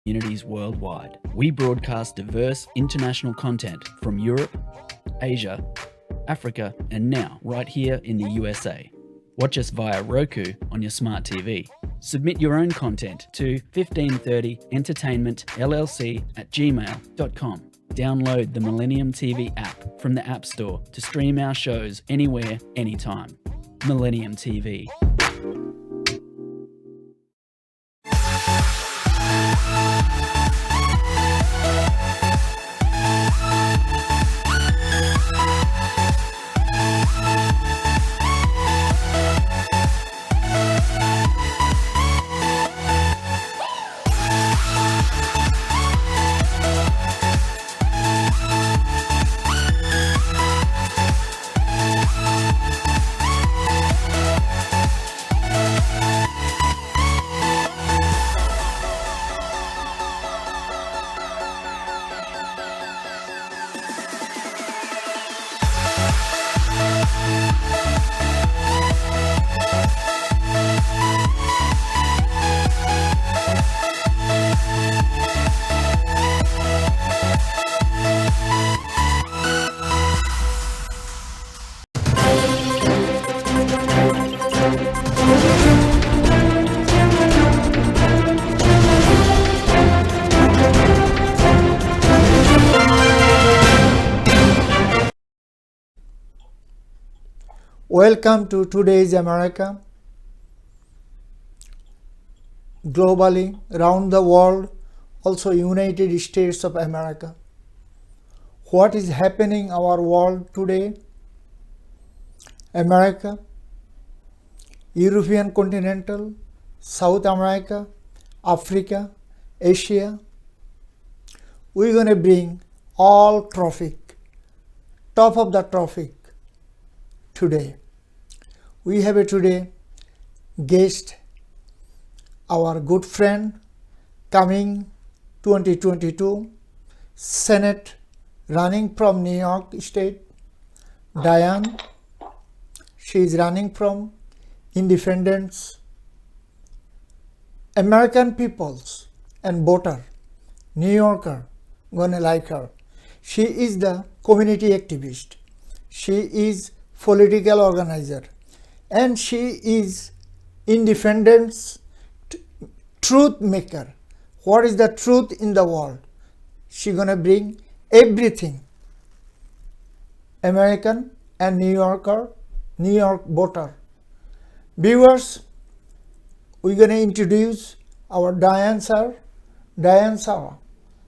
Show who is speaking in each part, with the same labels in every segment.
Speaker 1: communities worldwide. We broadcast diverse international content from Europe, Asia, Africa, and now right here in the USA. Watch us via Roku on your smart TV. Submit your own content to 1530entertainmentllc@gmail.com. Download the Millennium TV app from the App Store to stream our shows anywhere, anytime. Millennium TV.
Speaker 2: Welcome to today's America. Globally, around the world, also United States of America. What is happening in our world today? America, European continental, South America, Africa, Asia. We're going to bring all traffic, top of the traffic today. We have a today guest, our good friend, coming 2022, Senate running from New York State, Diane. She is running from Independence. American peoples and voter, New Yorker, gonna like her. She is the community activist. She is political organizer, and she is independence truth maker. What is the truth in the world? She gonna bring everything. American and New Yorker, New York voter. Viewers, we're gonna introduce our Diane Sare. Diane Sare,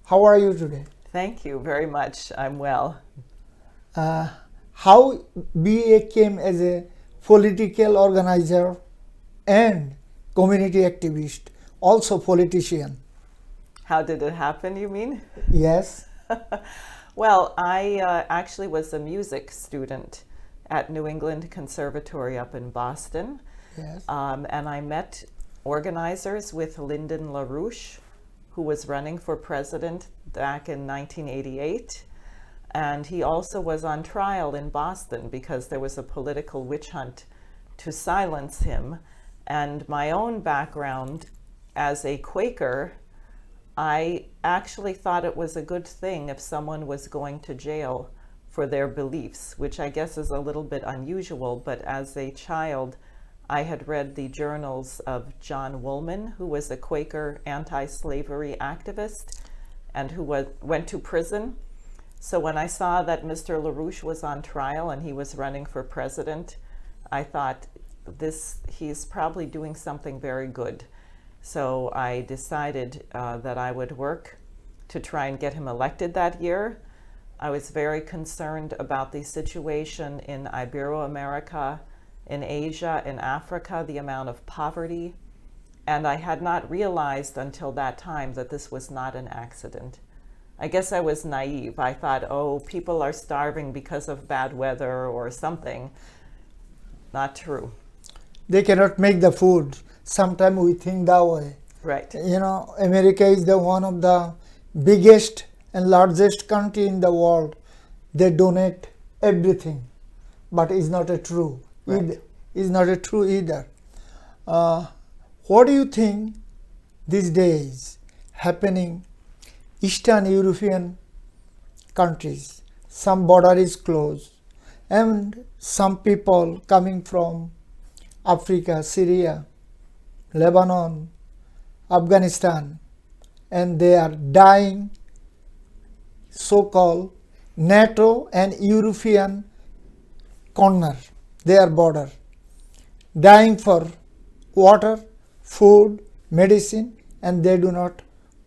Speaker 2: how are you today?
Speaker 3: Thank you very much. I'm well.
Speaker 2: How BA came as a political organizer and community activist, also politician.
Speaker 3: How did it happen, you mean?
Speaker 2: Yes.
Speaker 3: Well, I actually was a music student at New England Conservatory up in Boston.
Speaker 2: Yes.
Speaker 3: And I met organizers with Lyndon LaRouche, who was running for president back in 1988. And he also was on trial in Boston because there was a political witch hunt to silence him. And my own background as a Quaker, I actually thought it was a good thing if someone was going to jail for their beliefs, which I guess is a little bit unusual. But as a child, I had read the journals of John Woolman, who was a Quaker anti-slavery activist and who went to prison. So when I saw that Mr. LaRouche was on trial and he was running for president, I thought he's probably doing something very good. So I decided that I would work to try and get him elected that year. I was very concerned about the situation in Ibero-America, in Asia, in Africa, the amount of poverty. And I had not realized until that time that this was not an accident. I guess I was naive. I thought, oh, people are starving because of bad weather or something. Not true.
Speaker 2: They cannot make the food. Sometimes we think that way.
Speaker 3: Right.
Speaker 2: You know, America is the one of the biggest and largest country in the world. They donate everything, but it's not a true.
Speaker 3: Right.
Speaker 2: It's not a true either. What do you think these days happening Eastern European countries. Some border is closed, and some people coming from Africa, Syria, Lebanon, Afghanistan, and they are dying, so-called NATO and European corner, their border, dying for water, food, medicine, and they do not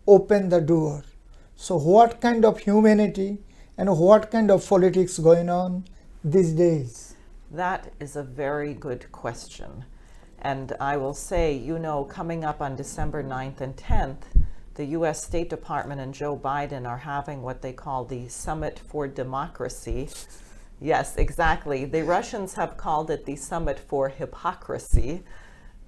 Speaker 2: open the door. So what kind of humanity and what kind of politics going on these days?
Speaker 3: That is a very good question. And I will say, you know, coming up on December 9th and 10th, the US State Department and Joe Biden are having what they call the Summit for Democracy. Yes, exactly. The Russians have called it the Summit for Hypocrisy.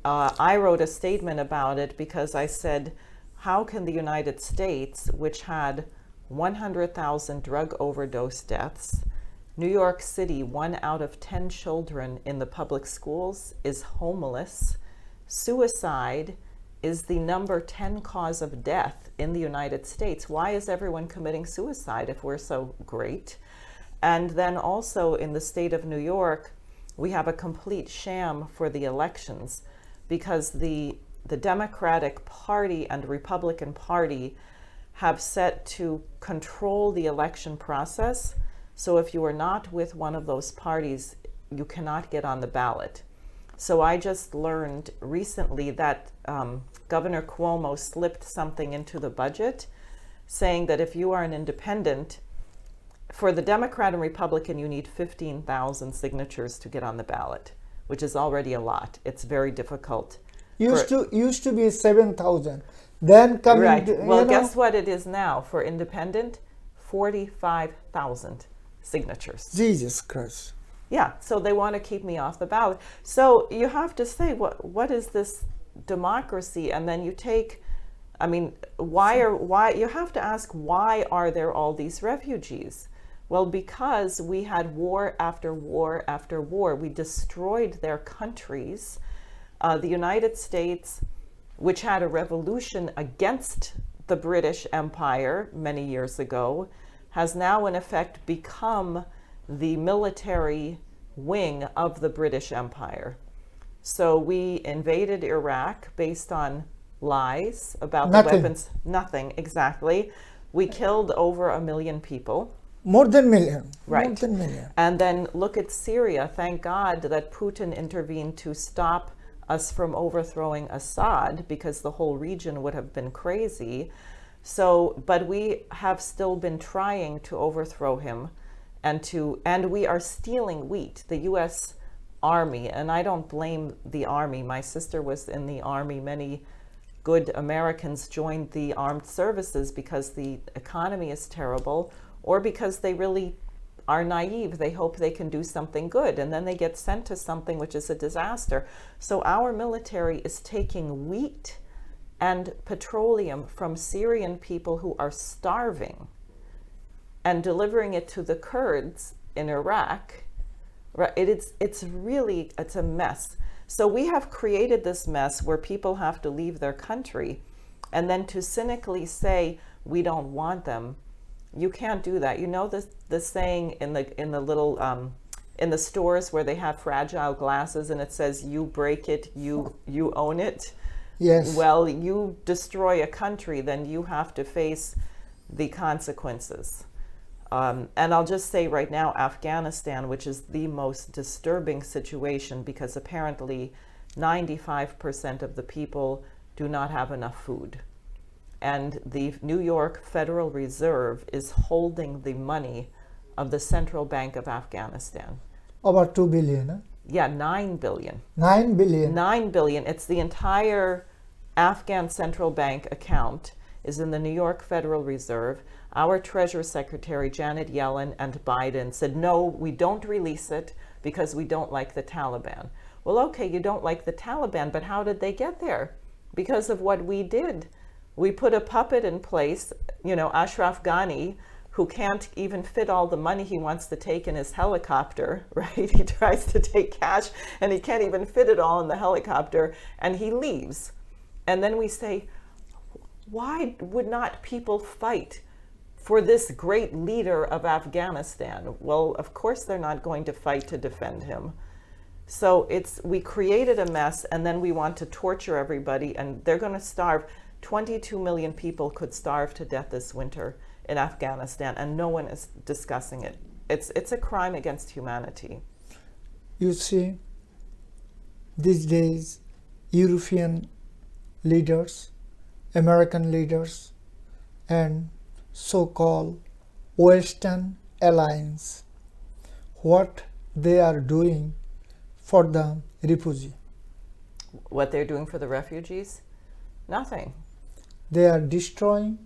Speaker 3: I wrote a statement about it because I said, how can the United States, which had 100,000 drug overdose deaths, New York City, 1 out of 10 children in the public schools is homeless, suicide is the number 10 cause of death in the United States. Why is everyone committing suicide if we're so great? And then also in the state of New York, we have a complete sham for the elections because the Democratic Party and Republican Party have set to control the election process. So if you are not with one of those parties, you cannot get on the ballot. So I just learned recently that Governor Cuomo slipped something into the budget saying that if you are an independent, for the Democrat and Republican, you need 15,000 signatures to get on the ballot, which is already a lot. It's very difficult.
Speaker 2: Used to be 7,000. Then coming
Speaker 3: Right.
Speaker 2: to,
Speaker 3: Well, guess what it is now for independent? 45,000 signatures.
Speaker 2: Jesus Christ.
Speaker 3: Yeah, so they want to keep me off the ballot. So you have to say, what is this democracy? And then you take, I mean, why you have to ask, why are there all these refugees? Well, because we had war after war after war. We destroyed their countries. The United States, which had a revolution against the British Empire many years ago, has now in effect become the military wing of the British Empire. So we invaded Iraq based on lies about the weapons. Nothing, exactly. We killed over 1 million people.
Speaker 2: More than million.
Speaker 3: Right.
Speaker 2: More than million.
Speaker 3: And then look at Syria. Thank God that Putin intervened to stop us from overthrowing Assad, because the whole region would have been crazy. So, but we have still been trying to overthrow him, and we are stealing wheat. The U.S. Army, and I don't blame the Army. My sister was in the Army. Many good Americans joined the armed services because the economy is terrible, or because they really are naive. They hope they can do something good, and then they get sent to something which is a disaster. So our military is taking wheat and petroleum from Syrian people who are starving and delivering it to the Kurds in Iraq. It's a mess. So we have created this mess where people have to leave their country, and then to cynically say we don't want them. You can't do that. You know the saying in the little in the stores where they have fragile glasses and it says, "You break it, you own it."
Speaker 2: Yes.
Speaker 3: Well, you destroy a country, then you have to face the consequences. And I'll just say right now, Afghanistan, which is the most disturbing situation, because apparently 95% of the people do not have enough food. And the New York Federal Reserve is holding the money of the Central Bank of Afghanistan.
Speaker 2: About 2 billion. Huh?
Speaker 3: Yeah, 9 billion.
Speaker 2: 9 billion.
Speaker 3: 9 billion. It's the entire Afghan Central Bank account is in the New York Federal Reserve. Our Treasury Secretary, Janet Yellen, and Biden said, no, we don't release it because we don't like the Taliban. Well, okay, you don't like the Taliban, but how did they get there? Because of what we did. We put a puppet in place, Ashraf Ghani, who can't even fit all the money he wants to take in his helicopter, right? He tries to take cash and he can't even fit it all in the helicopter, and he leaves. And then we say, why would not people fight for this great leader of Afghanistan? Well, of course they're not going to fight to defend him. So we created a mess, and then we want to torture everybody, and they're going to starve. 22 million people could starve to death this winter in Afghanistan, and no one is discussing it. It's a crime against humanity.
Speaker 2: You see, these days, European leaders, American leaders, and so-called Western alliance, what they are doing for the refugee.
Speaker 3: What they're doing for the refugees? Nothing.
Speaker 2: They are destroying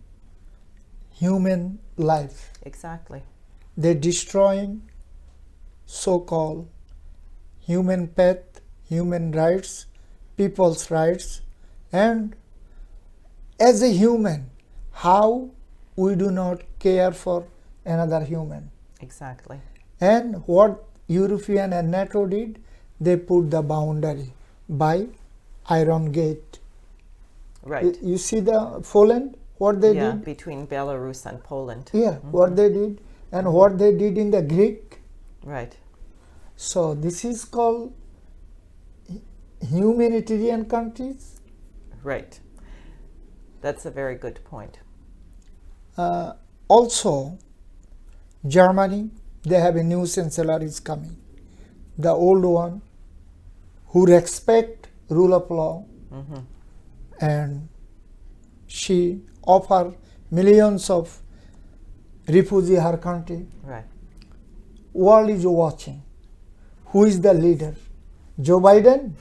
Speaker 2: human life.
Speaker 3: Exactly.
Speaker 2: They're destroying so-called human path, human rights, people's rights, and as a human, how we do not care for another human.
Speaker 3: Exactly.
Speaker 2: And what European and NATO did, they put the boundary by Iron Gate.
Speaker 3: Right.
Speaker 2: You see the Poland, what they
Speaker 3: Yeah,
Speaker 2: did?
Speaker 3: between Belarus and Poland.
Speaker 2: Yeah, what they did and what they did in the Greek.
Speaker 3: Right.
Speaker 2: So this is called humanitarian countries.
Speaker 3: Right. That's a very good point.
Speaker 2: Also, Germany, they have a new chancellor is coming. The old one who respect rule of law, and she offer millions of refugee her country.
Speaker 3: Right.
Speaker 2: World is watching. Who is the leader? Joe Biden?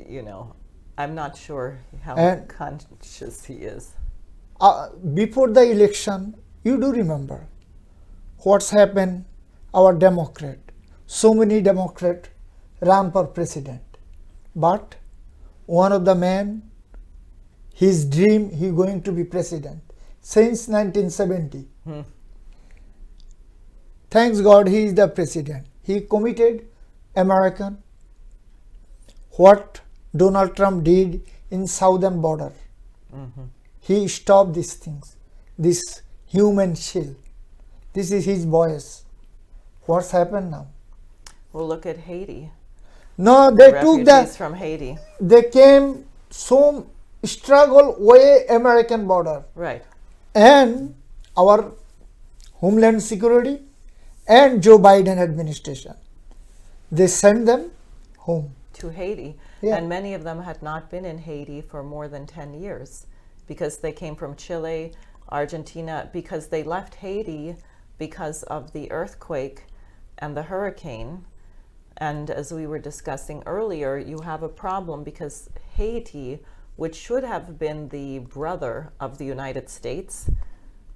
Speaker 3: You know, I'm not sure how
Speaker 2: And-
Speaker 3: conscious he is.
Speaker 2: Before the election, you do remember what's happened. Our Democrat, so many Democrat ran for president, but one of the men, his dream, he going to be president since 1970. Thanks God, he is the president. He committed American. What Donald Trump did in southern border, he stopped these things, this human shield. This is his voice. What's happened now?
Speaker 3: Well, look at Haiti.
Speaker 2: No, they took
Speaker 3: Refugees from Haiti.
Speaker 2: they came so struggle way American border,
Speaker 3: Right.
Speaker 2: and our Homeland Security and Joe Biden administration, they send them home.
Speaker 3: To Haiti.
Speaker 2: Yeah.
Speaker 3: And many of them had not been in Haiti for more than 10 years because they came from Chile, Argentina, because they left Haiti because of the earthquake and the hurricane. And as we were discussing earlier, you have a problem because Haiti, which should have been the brother of the United States,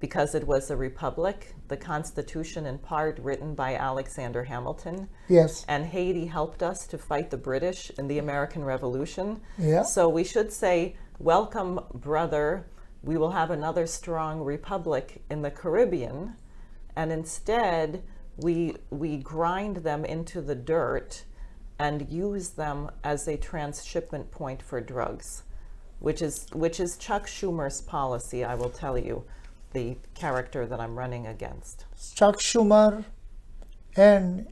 Speaker 3: because it was a republic, the Constitution in part written by Alexander Hamilton.
Speaker 2: Yes.
Speaker 3: And Haiti helped us to fight the British in the American Revolution.
Speaker 2: Yeah.
Speaker 3: So we should say, welcome, brother. We will have another strong republic in the Caribbean. And instead, we grind them into the dirt and use them as a transshipment point for drugs, which is Chuck Schumer's policy, I will tell you, the character that I'm running against.
Speaker 2: Chuck Schumer and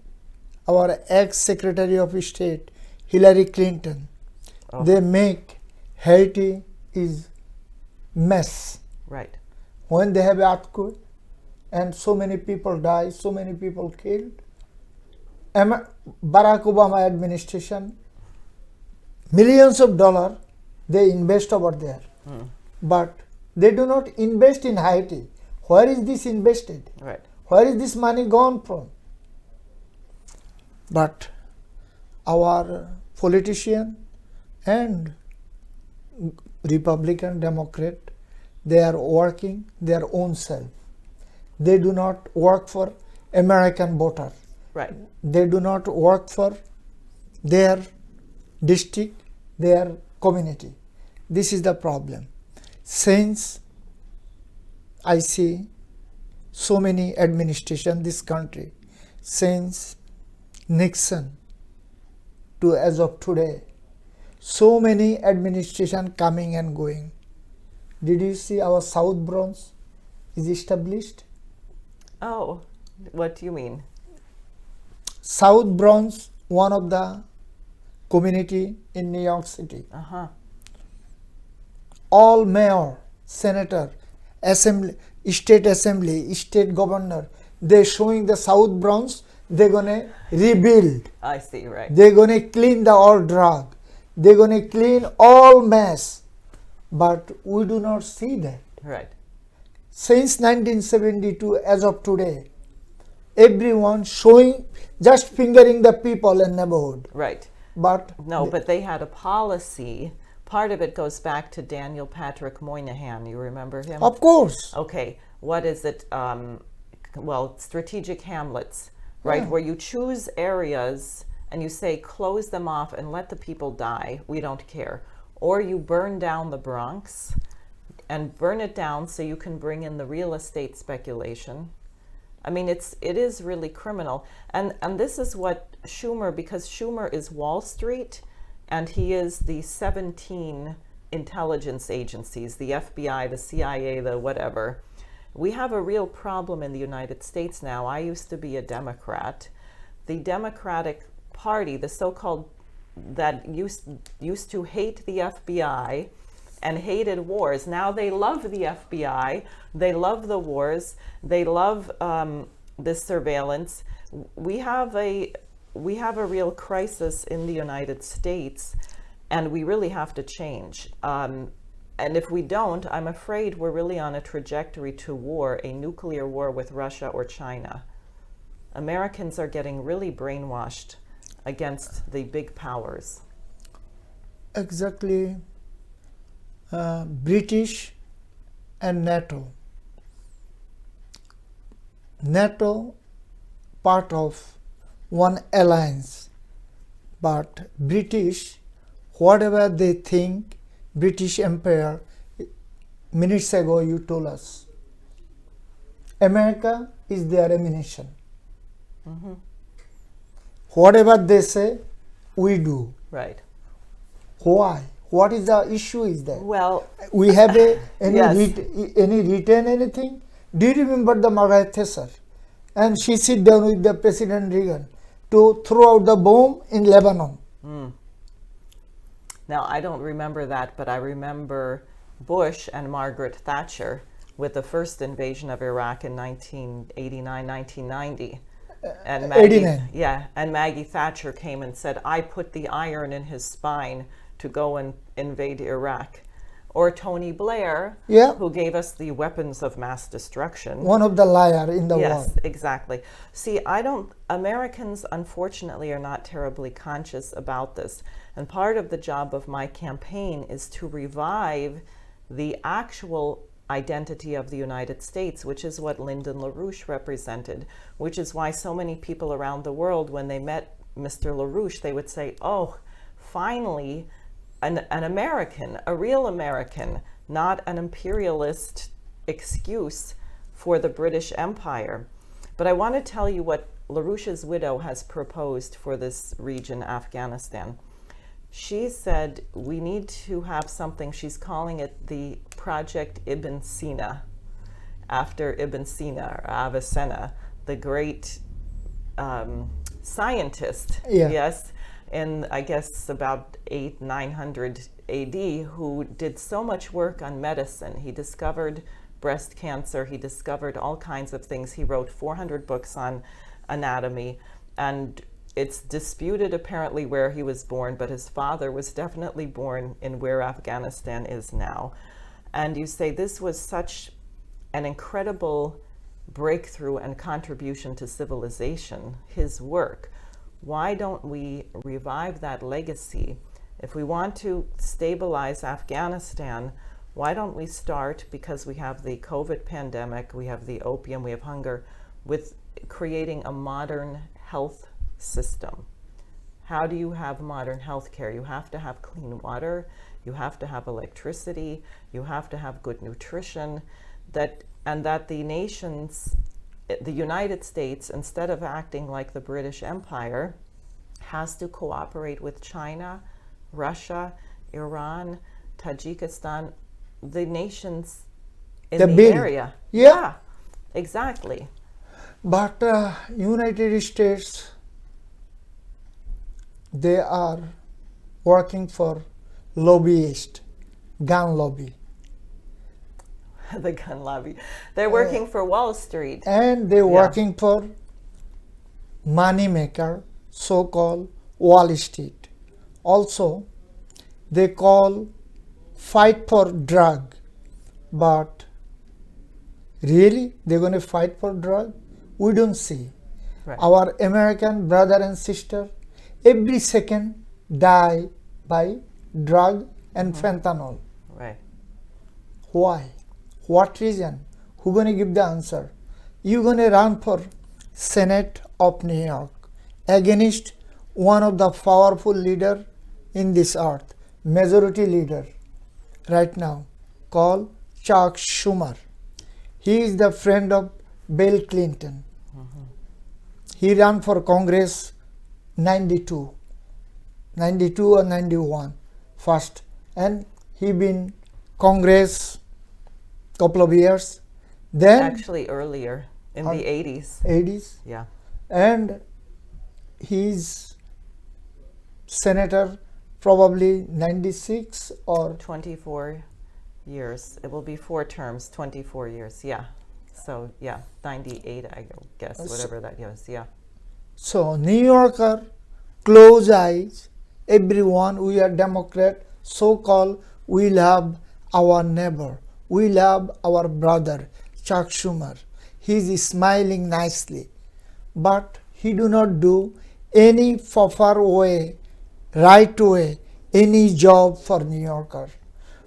Speaker 2: our ex-Secretary of State Hillary Clinton, they make Haiti is mess.
Speaker 3: Right.
Speaker 2: When they have earthquake and so many people die, so many people killed, Barack Obama administration, millions of dollars they invest over there, but they do not invest in Haiti. Where is this invested?
Speaker 3: Right.
Speaker 2: Where is this money gone from? But our politician and Republican, Democrat, they are working their own self. They do not work for American voter.
Speaker 3: Right.
Speaker 2: They do not work for their district, their community. This is the problem. Since I see so many administration this country, since Nixon to as of today, So many administration coming and going. Did you see our South Bronx is established?
Speaker 3: Oh, what do you mean?
Speaker 2: South Bronx, one of the community in New York City.
Speaker 3: Uh-huh.
Speaker 2: All mayor, senator, assembly, state governor, they're showing the South Bronx, they're gonna rebuild.
Speaker 3: I see, right.
Speaker 2: They're gonna clean the all drug. They're gonna clean all mess. But we do not see that.
Speaker 3: Right.
Speaker 2: Since 1972, as of today, everyone showing, just fingering the people in neighborhood.
Speaker 3: Right.
Speaker 2: But
Speaker 3: No, but they had a policy. Part of it goes back to Daniel Patrick Moynihan. You remember him?
Speaker 2: of course,
Speaker 3: Okay. What is it? Strategic hamlets, right?
Speaker 2: Yeah.
Speaker 3: Where you choose areas and you say, close them off and let the people die. We don't care. Or you burn down the Bronx and burn it down so you can bring in the real estate speculation. I mean, it is really criminal. And this is what Schumer, because Schumer is Wall Street and he is the 17 intelligence agencies, the FBI, the CIA, the whatever. We have a real problem in the United States now. I used to be a Democrat. The Democratic Party, the so-called, that used to hate the FBI and hated wars. Now they love the FBI. They love the wars. They love this surveillance. We have a real crisis in the United States, and we really have to change. And if we don't, I'm afraid we're really on a trajectory to war, a nuclear war with Russia or China. Americans are getting really brainwashed against the big powers.
Speaker 2: exactly. British and NATO. NATO part of one alliance, but British, whatever they think, British Empire, minutes ago you told us, America is their ammunition. Whatever they say, we do.
Speaker 3: Right.
Speaker 2: Why? What is the issue is that?
Speaker 3: Well,
Speaker 2: We have any
Speaker 3: Yes.
Speaker 2: any written anything? Do you remember the Margaret Thatcher? And she sit down with the President Reagan to throw out the bomb in Lebanon.
Speaker 3: now I don't remember that, but I remember Bush and Margaret Thatcher with the first invasion of Iraq in 1989, 1990. And
Speaker 2: 89.
Speaker 3: Yeah, and Maggie Thatcher came and said, I put the iron in his spine to go and invade Iraq. Or Tony Blair,
Speaker 2: Yeah.
Speaker 3: who gave us the weapons of mass destruction.
Speaker 2: One of the liar in the
Speaker 3: Yes,
Speaker 2: world.
Speaker 3: exactly. See, Americans unfortunately are not terribly conscious about this. And part of the job of my campaign is to revive the actual identity of the United States, which is what Lyndon LaRouche represented, which is why so many people around the world, when they met Mr. LaRouche, they would say, oh, finally, an American, a real American, not an imperialist excuse for the British Empire. But I want to tell you what LaRouche's widow has proposed for this region, Afghanistan. She said we need to have something, she's calling it the Project Ibn Sina, after Ibn Sina, or Avicenna, the great scientist,
Speaker 2: Yeah.
Speaker 3: yes, in I guess about 900 AD, who did so much work on medicine. He discovered breast cancer, he discovered all kinds of things. He wrote 400 books on anatomy, and it's disputed apparently where he was born, but his father was definitely born in where Afghanistan is now. And you say this was such an incredible breakthrough and contribution to civilization, his work. Why don't we revive that legacy? If we want to stabilize Afghanistan, why don't we start, because we have the COVID pandemic, we have the opium, we have hunger, with creating a modern health system. How do you have modern health care? You have to have clean water, you have to have electricity, you have to have good nutrition, and that the nations, the United States, instead of acting like the British Empire, has to cooperate with China, Russia, Iran, Tajikistan, the nations in
Speaker 2: The
Speaker 3: the
Speaker 2: bill.
Speaker 3: area.
Speaker 2: Yeah.
Speaker 3: Exactly.
Speaker 2: But United States, they are working for lobbyist, gun lobby.
Speaker 3: The gun lobby. They're working for Wall Street.
Speaker 2: And they're working for money maker, so-called Wall Street. Also, they call fight for drug, but really they're going to fight for drug? We don't see.
Speaker 3: Right.
Speaker 2: Our American brother and sister every second die by drug and fentanyl.
Speaker 3: Right.
Speaker 2: Why? What reason? Who gonna give the answer? You gonna run for Senate of New York against one of the powerful leader in this earth, majority leader right now, called Chuck Schumer. He is the friend of Bill Clinton. He ran for Congress 92 or 91 first, and he been Congress couple of years, then
Speaker 3: Actually earlier in the 80s.
Speaker 2: 80s,
Speaker 3: Yeah.
Speaker 2: and he's senator probably 96 or
Speaker 3: 24 years. It will be 4 terms, 24 years. Yeah. So, yeah, 98, I guess, whatever that is. Yeah.
Speaker 2: so. New Yorker, close eyes, everyone, we are Democrat, so-called, we love our neighbor, we love our brother, Chuck Schumer. He is smiling nicely, but he do not do any proper way, right way, any job for New Yorker.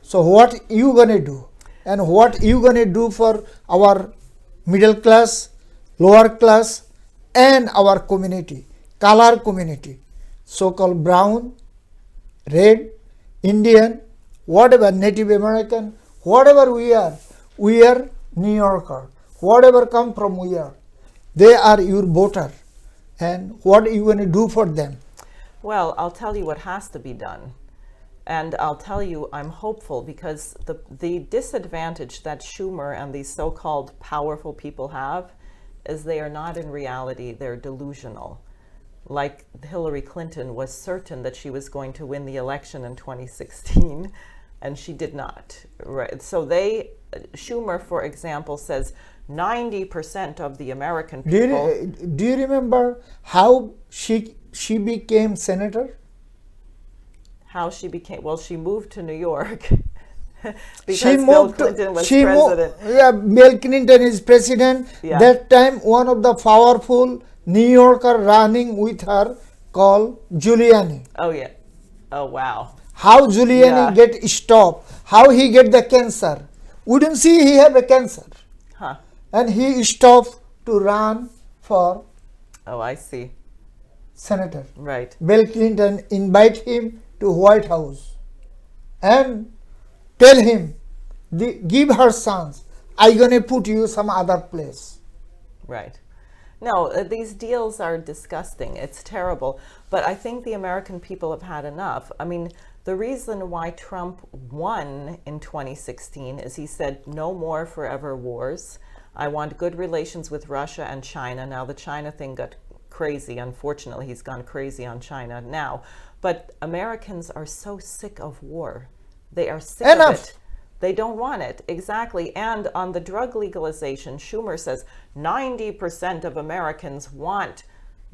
Speaker 2: So what you gonna do? And what you gonna do for our middle class, lower class, and our community, color community, so-called brown, red, Indian, whatever, Native American, whatever we are New Yorker. Whatever come from we are, they are your voter. And what are you going to do for them?
Speaker 3: Well, I'll tell you what has to be done. And I'll tell you, I'm hopeful because the disadvantage that Schumer and these so-called powerful people have is they are not in reality, they're delusional. Like Hillary Clinton was certain that she was going to win the election in 2016, and she did not. Right? So Schumer, for example, says 90% of the American people.
Speaker 2: Do you remember how she became senator?
Speaker 3: How she became, well, she moved to New York because Bill Clinton was president.
Speaker 2: Bill Clinton is president.
Speaker 3: Yeah.
Speaker 2: That time, one of the powerful New Yorker running with her called Giuliani.
Speaker 3: Oh, yeah. Oh, wow.
Speaker 2: How Giuliani get stopped? How he get the cancer? We didn't see he have a cancer.
Speaker 3: Huh.
Speaker 2: And he stopped to run for
Speaker 3: Oh, I see.
Speaker 2: senator.
Speaker 3: Right.
Speaker 2: Bill Clinton invite him to White House and tell him, give her chance. I gonna put you some other place.
Speaker 3: Right. No, these deals are disgusting. It's terrible. But I think the American people have had enough. I mean, the reason why Trump won in 2016 is he said, no more forever wars. I want good relations with Russia and China. Now, the China thing got crazy. Unfortunately, he's gone crazy on China now. But Americans are so sick of war. They are sick of it. They don't want it. Exactly. And on the drug legalization, Schumer says 90% of Americans want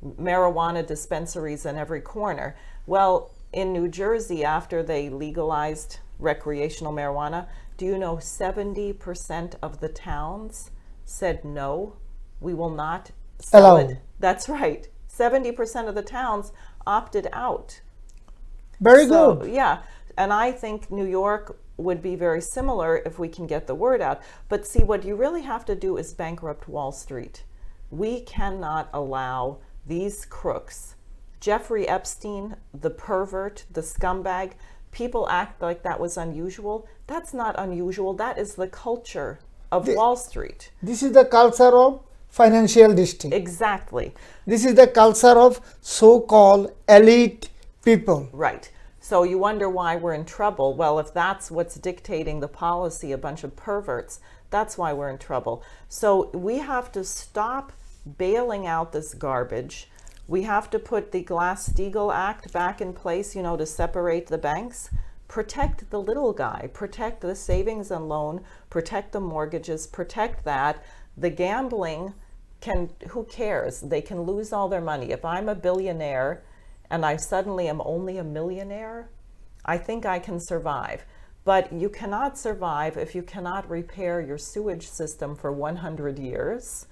Speaker 3: marijuana dispensaries in every corner. Well, in New Jersey, after they legalized recreational marijuana, do you know 70% of the towns said no, we will not sell it. That's right. 70% of the towns opted out.
Speaker 2: Very good.
Speaker 3: Yeah. And I think New York would be very similar if we can get the word out. But see, what you really have to do is bankrupt Wall Street. We cannot allow these crooks, Jeffrey Epstein, the pervert, the scumbag, people act like that was unusual. That's not unusual. That is the culture of Wall Street.
Speaker 2: This is the culture of financial district.
Speaker 3: Exactly.
Speaker 2: This is the culture of so-called elite people.
Speaker 3: Right. So you wonder why we're in trouble. Well, if that's what's dictating the policy, a bunch of perverts, that's why we're in trouble. So we have to stop bailing out this garbage. We have to put the Glass-Steagall Act back in place, to separate the banks. Protect the little guy, protect the savings and loan, protect the mortgages, protect that. The gambling who cares? They can lose all their money. If I'm a billionaire and I suddenly am only a millionaire, I think I can survive. But you cannot survive if you cannot repair your sewage system for 100 years.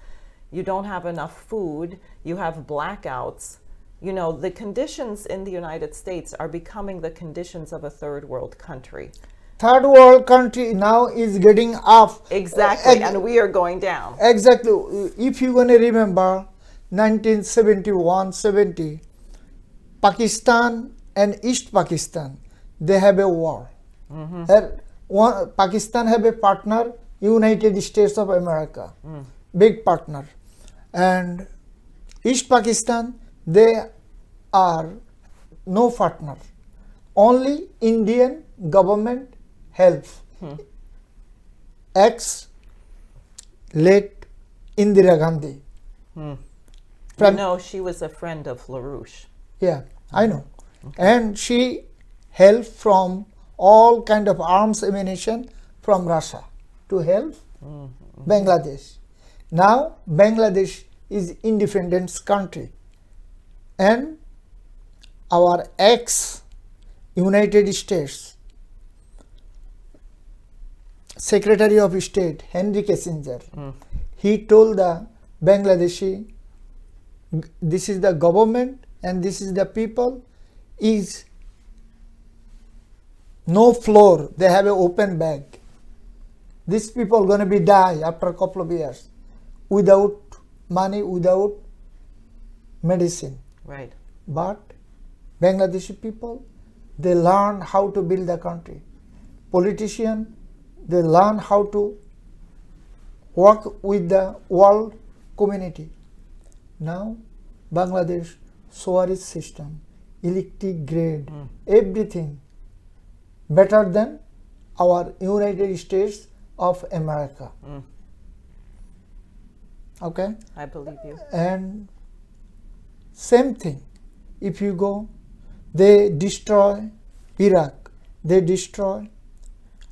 Speaker 3: You don't have enough food, you have blackouts. The conditions in the United States are becoming the conditions of a third world country.
Speaker 2: Third world country now is getting up.
Speaker 3: Exactly, and we are going down.
Speaker 2: Exactly. If you're going to remember 1971-70, Pakistan and East Pakistan, they have a war. Pakistan have a partner, United States of America, big partner. And East Pakistan, they are no partner. Only Indian government help. Late Indira Gandhi.
Speaker 3: She was a friend of LaRouche.
Speaker 2: Yeah, I know. And she helped from all kind of arms ammunition from Russia to help Bangladesh. Now Bangladesh is independent country, and our ex-United States Secretary of State Henry Kissinger, he told the Bangladeshi, this is the government and this is the people, is no floor, they have an open bag. These people are going to be die after a couple of years without money, without medicine.
Speaker 3: Right.
Speaker 2: But Bangladeshi people, they learn how to build the country. Politicians, they learn how to work with the world community. Now Bangladesh sewerage system, electric grid, everything better than our United States of America. Okay?
Speaker 3: I believe you.
Speaker 2: And same thing, if you go, they destroy Iraq, they destroy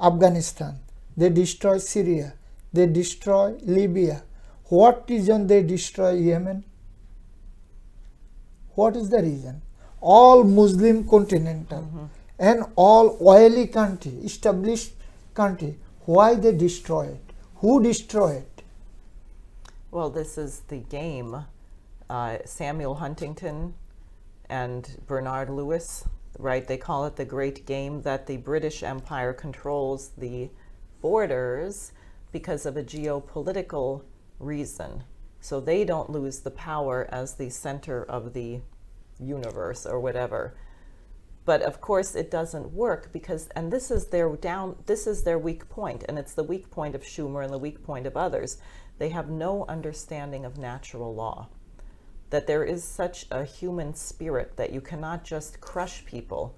Speaker 2: Afghanistan, they destroy Syria, they destroy Libya. What reason they destroy Yemen? What is the reason? All Muslim continental and all oily country, established country, why they destroy it? Who destroy it?
Speaker 3: Well, this is the game. Samuel Huntington and Bernard Lewis, right? They call it the Great Game, that the British Empire controls the borders because of a geopolitical reason. So they don't lose the power as the center of the universe or whatever. But of course it doesn't work because, and this is their weak point, and it's the weak point of Schumer and the weak point of others. They have no understanding of natural law, that there is such a human spirit that you cannot just crush people.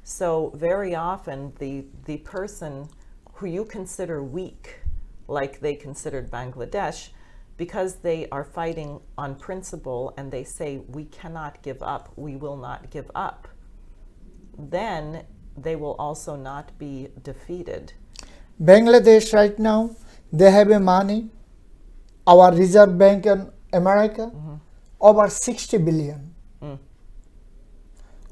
Speaker 3: So very often the person who you consider weak, like they considered Bangladesh, because they are fighting on principle and they say, we cannot give up, we will not give up, then they will also not be defeated.
Speaker 2: Bangladesh right now, they have a money, our Reserve Bank in America, over 60 billion.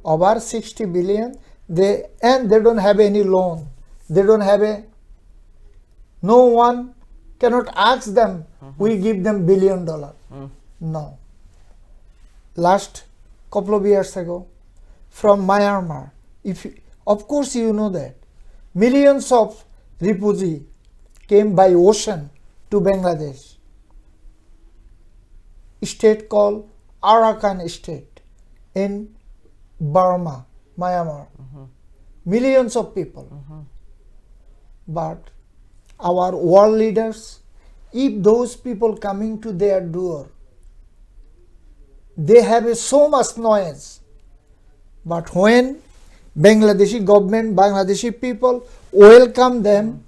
Speaker 2: Over 60 billion, they don't have any loan. They don't have no one cannot ask them, we give them $1 billion. No. Last couple of years ago, from Myanmar, of course you know that, millions of refugees came by ocean to Bangladesh. State called Arakan State in Burma, Myanmar. Millions of people. But our world leaders, if those people coming to their door, they have so much noise. But when Bangladeshi government, Bangladeshi people welcome them,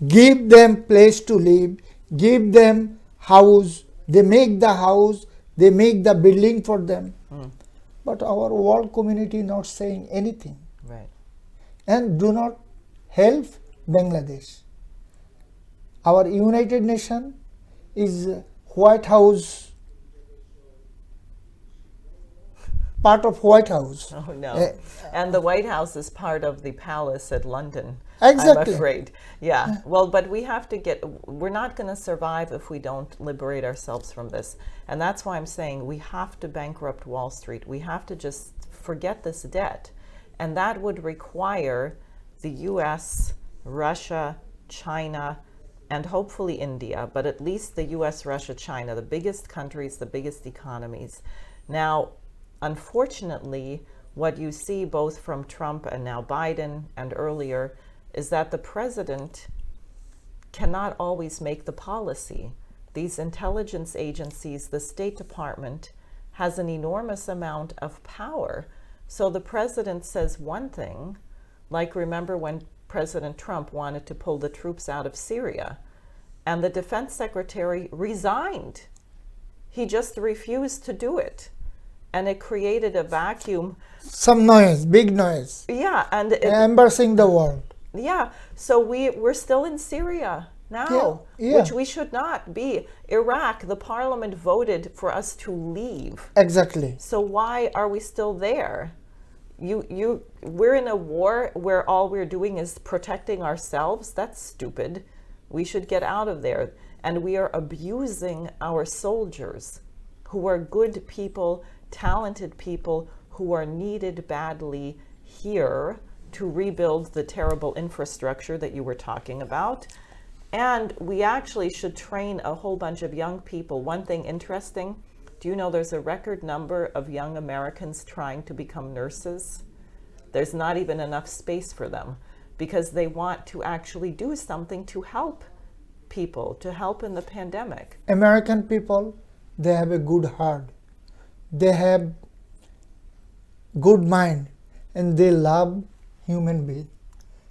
Speaker 2: give them place to live, give them house, they make the house, they make the building for them. But our world community not saying anything
Speaker 3: Right.
Speaker 2: and do not help Bangladesh. Our United Nation is White House, part of White House.
Speaker 3: Oh no.
Speaker 2: Eh,
Speaker 3: And the White House is part of the palace at London.
Speaker 2: Exactly.
Speaker 3: I'm afraid. Yeah. Well, but we have to we're not going to survive if we don't liberate ourselves from this. And that's why I'm saying we have to bankrupt Wall Street. We have to just forget this debt. And that would require the US, Russia, China, and hopefully India, but at least the US, Russia, China, the biggest countries, the biggest economies. Now, unfortunately, what you see both from Trump and now Biden and earlier is that the president cannot always make the policy. These intelligence agencies, the State Department, has an enormous amount of power. So the president says one thing, like remember when President Trump wanted to pull the troops out of Syria, and the defense secretary resigned. He just refused to do it. And it created a vacuum.
Speaker 2: Some noise, big noise,
Speaker 3: Yeah, and
Speaker 2: embarrassing the world.
Speaker 3: yeah, so we're still in Syria now,
Speaker 2: Yeah.
Speaker 3: which we should not be. Iraq, the parliament voted for us to leave.
Speaker 2: Exactly.
Speaker 3: So why are we still there? We're in a war where all we're doing is protecting ourselves. That's stupid. We should get out of there. And we are abusing our soldiers, who are good people, talented people, who are needed badly here to rebuild the terrible infrastructure that you were talking about. And we actually should train a whole bunch of young people. One thing interesting, do you know there's a record number of young Americans trying to become nurses? There's not even enough space for them because they want to actually do something to help people, to help in the pandemic.
Speaker 2: American people, they have a good heart, they have good mind, and they love human being.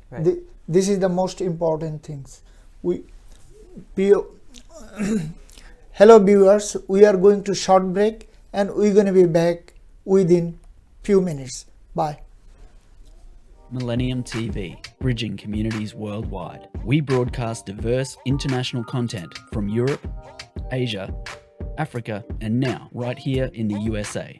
Speaker 3: Right.
Speaker 2: This is the most important things. Hello viewers, we are going to short break and we're going to be back within few minutes. Bye.
Speaker 1: Millennium TV, bridging communities worldwide. We broadcast diverse international content from Europe, Asia, Africa, and now right here in the USA.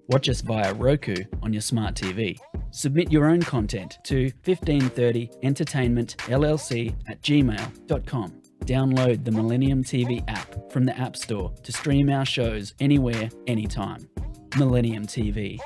Speaker 1: Watch us via Roku on your smart TV. Submit your own content to 1530entertainmentllc@gmail.com. Download the Millennium TV app from the App Store to stream our shows anywhere, anytime. Millennium TV.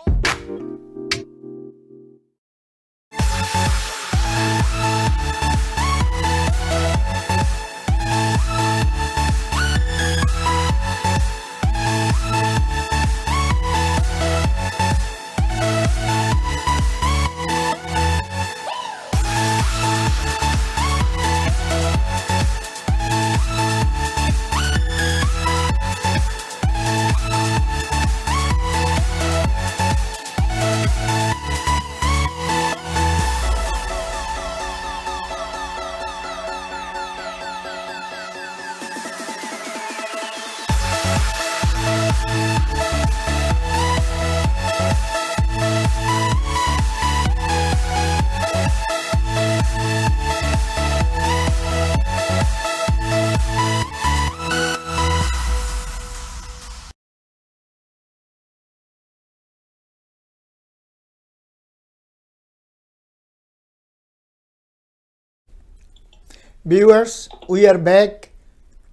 Speaker 2: Viewers, we are back.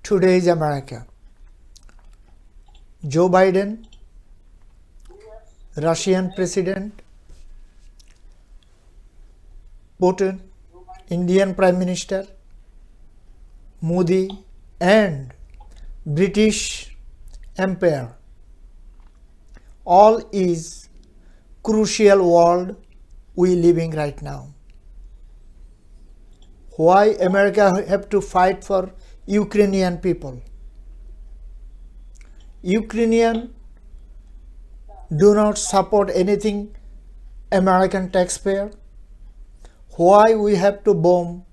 Speaker 2: Today's America. Joe Biden, Russian President, Putin, Indian Prime Minister, Modi, and British Empire. All is crucial world we living right now. Why America have to fight for Ukrainian people? Ukrainian do not support anything American taxpayer. Why we have to bomb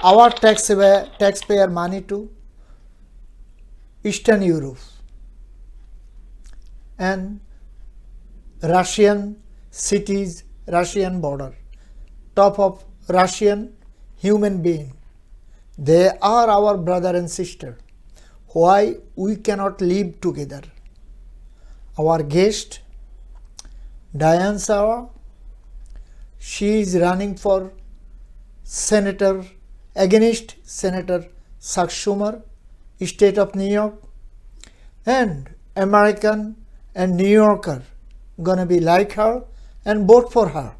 Speaker 2: our taxpayer money to Eastern Europe and Russian cities, Russian border, top of Russian human being. They are our brother and sister. Why we cannot live together? Our guest, Diane Sare, she is running for senator against Senator Chuck Schumer, state of New York, and American and New Yorker gonna be like her and vote for her.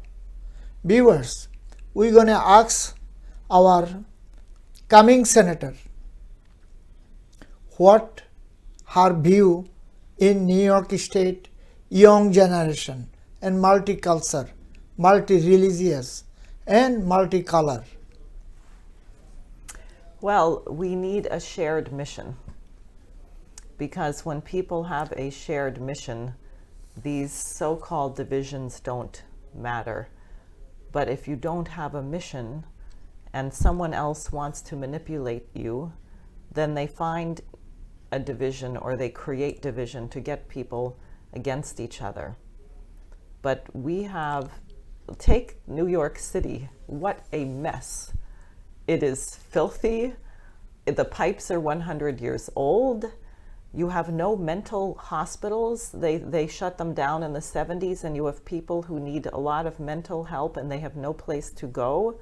Speaker 2: Viewers, we're gonna ask our coming senator what her view in New York State young generation and multicultural, multi-religious and multicolor.
Speaker 3: Well, we need a shared mission, because when people have a shared mission, these so-called divisions don't matter. But if you don't have a mission and someone else wants to manipulate you, then they find a division or they create division to get people against each other. But take New York City, what a mess. It is filthy, the pipes are 100 years old, you have no mental hospitals, they shut them down in the 70s, and you have people who need a lot of mental help and they have no place to go.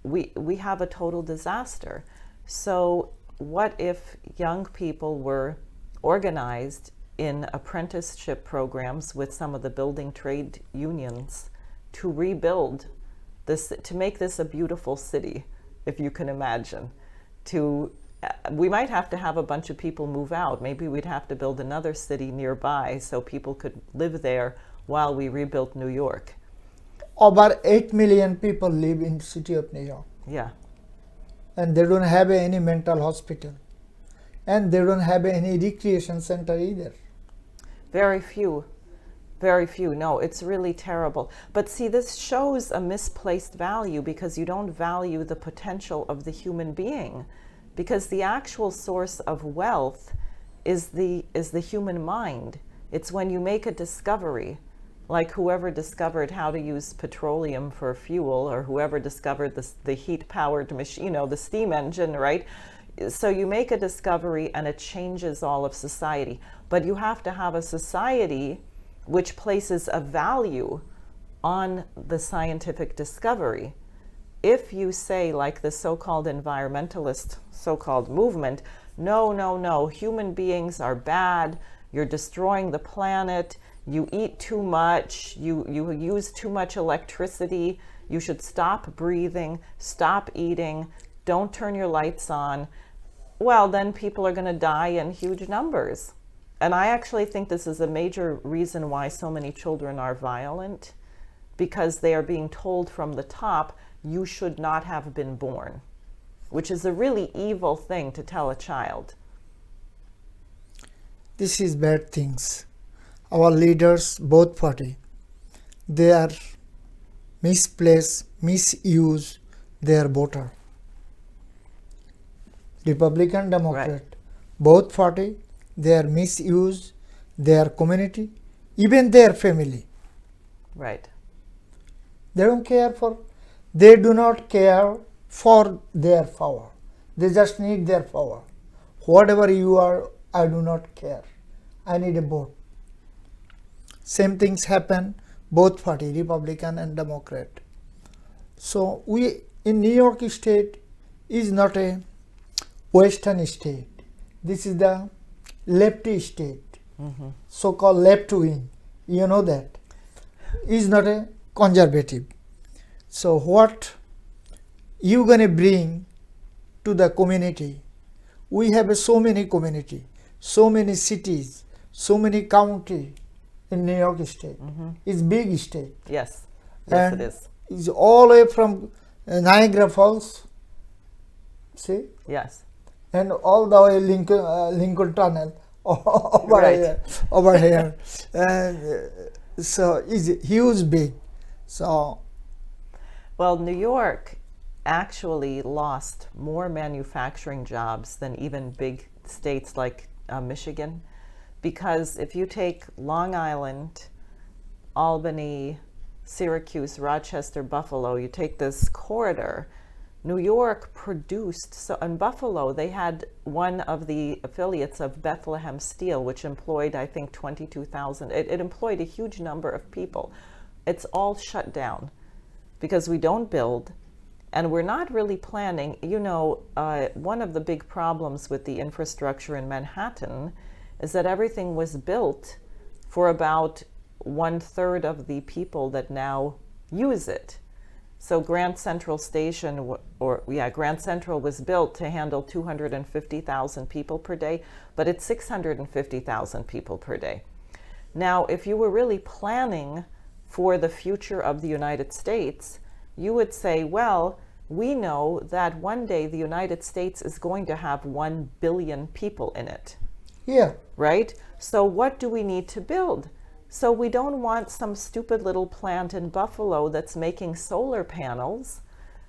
Speaker 3: We have a total disaster. So what if young people were organized in apprenticeship programs with some of the building trade unions to rebuild this, to make this a beautiful city, if you can imagine. We might have to have a bunch of people move out. Maybe we'd have to build another city nearby so people could live there while we rebuilt New York.
Speaker 2: Over 8 million people live in the city of New York.
Speaker 3: Yeah.
Speaker 2: And they don't have any mental hospital. And they don't have any recreation center either.
Speaker 3: Very few. Very few. No, it's really terrible. But see, this shows a misplaced value, because you don't value the potential of the human being. Because the actual source of wealth is the human mind. It's when you make a discovery, like whoever discovered how to use petroleum for fuel, or whoever discovered the heat-powered machine, the steam engine, right? So you make a discovery and it changes all of society. But you have to have a society which places a value on the scientific discovery. If you say, like the so-called environmentalist so-called movement, no, human beings are bad, you're destroying the planet, you eat too much, you use too much electricity, you should stop breathing, stop eating, don't turn your lights on, well, then people are going to die in huge numbers. And I actually think this is a major reason why so many children are violent, because they are being told from the top, you should not have been born, which is a really evil thing to tell a child.
Speaker 2: This is bad things. Our leaders, both party, they are misuse their voter. Republican, Democrat,
Speaker 3: Right.
Speaker 2: both party, they are misuse their community, even their family.
Speaker 3: Right.
Speaker 2: They don't care for, they do not care for their power. They just need their power. Whatever you are, I do not care. I need a vote. Same things happen, both party, Republican and Democrat. So we in New York State is not a Western state. This is the lefty state, so-called left wing. You know that. Is not a conservative. So what you gonna bring to the community? We have so many community, so many cities, so many county in New York State. It's big state.
Speaker 3: Yes. Yes,
Speaker 2: And
Speaker 3: it is.
Speaker 2: it's all the way from Niagara Falls, see,
Speaker 3: Yes.
Speaker 2: and all the way Lincoln Tunnel over
Speaker 3: Right.
Speaker 2: here, and so it's huge, big. So
Speaker 3: Well, New York actually lost more manufacturing jobs than even big states like Michigan, because if you take Long Island, Albany, Syracuse, Rochester, Buffalo, you take this corridor, New York produced, so in Buffalo, they had one of the affiliates of Bethlehem Steel, which employed, I think, 22,000. It employed a huge number of people. It's all shut down because we don't build and we're not really planning. You know, one of the big problems with the infrastructure in Manhattan is that everything was built for about 1/3 of the people that now use it. So Grand Central Station, Grand Central was built to handle 250,000 people per day, but it's 650,000 people per day. Now, if you were really planning for the future of the United States, you would say, well, we know that one day the United States is going to have 1 billion people in it.
Speaker 2: Yeah.
Speaker 3: Right? So what do we need to build? So we don't want some stupid little plant in Buffalo that's making solar panels.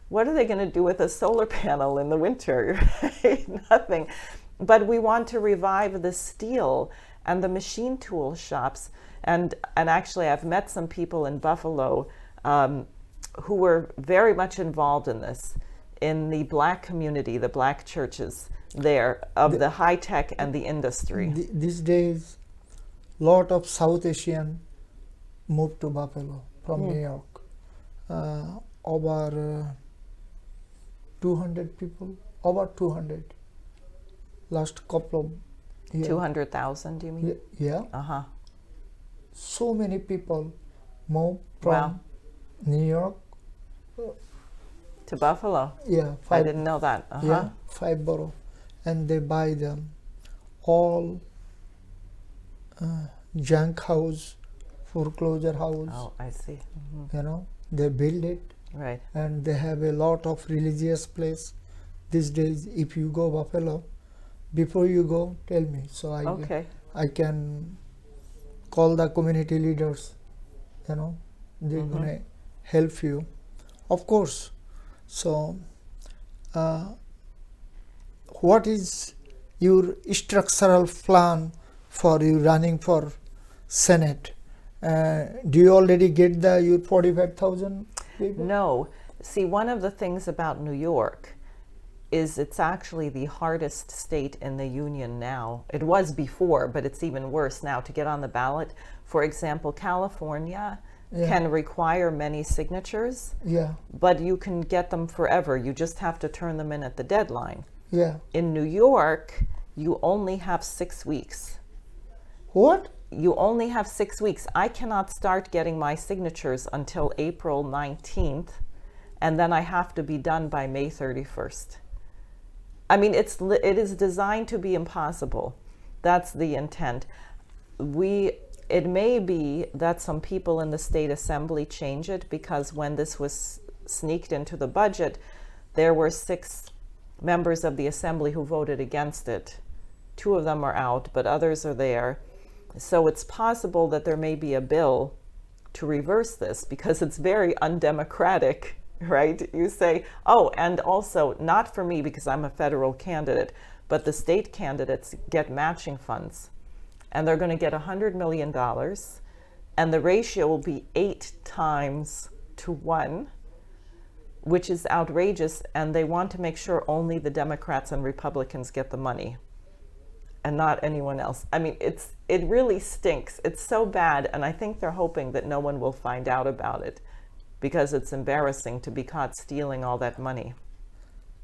Speaker 3: What are they going to do with a solar panel in the winter? Right? Nothing. But we want to revive the steel and the machine tool shops. And actually, I've met some people in Buffalo who were very much involved in this, in the black community, the black churches there, of the high tech and the industry.
Speaker 2: These days, lot of South Asian moved to Buffalo from New York. Over 200 people, over 200. Last couple of years.
Speaker 3: 200,000, do you mean?
Speaker 2: Yeah.
Speaker 3: Uh-huh.
Speaker 2: So many people moved from New York.
Speaker 3: To Buffalo?
Speaker 2: Yeah.
Speaker 3: I didn't know that. Uh-huh.
Speaker 2: Yeah, 5 borough. And they buy them all junk house, foreclosure house.
Speaker 3: Oh, I see. Mm-hmm.
Speaker 2: You know, they build it.
Speaker 3: Right.
Speaker 2: And they have a lot of religious place. These days, if you go Buffalo, before you go, tell me. So I can call the community leaders, you know, they're gonna help you. Of course. So, what is your structural plan for you running for Senate? Do you already get your 45,000 people?
Speaker 3: No. See, one of the things about New York is it's actually the hardest state in the union now. It was before, but it's even worse now to get on the ballot. For example, California can require many signatures, but you can get them forever. You just have to turn them in at the deadline.
Speaker 2: Yeah.
Speaker 3: In New York, you only have 6 weeks.
Speaker 2: What?
Speaker 3: You only have 6 weeks. I cannot start getting my signatures until April 19th, and then I have to be done by May 31st. I mean, it is designed to be impossible. That's the intent. It may be that some people in the state assembly change it, because when this was sneaked into the budget, there were 6 members of the assembly who voted against it. 2 of them are out, but others are there. So it's possible that there may be a bill to reverse this, because it's very undemocratic, right? You say, oh, and also not for me because I'm a federal candidate, but the state candidates get matching funds. And they're going to get $100 million, and the ratio will be 8 times to 1, which is outrageous, and they want to make sure only the Democrats and Republicans get the money and not anyone else. I mean, it really stinks. It's so bad, and I think they're hoping that no one will find out about it, because it's embarrassing to be caught stealing all that money.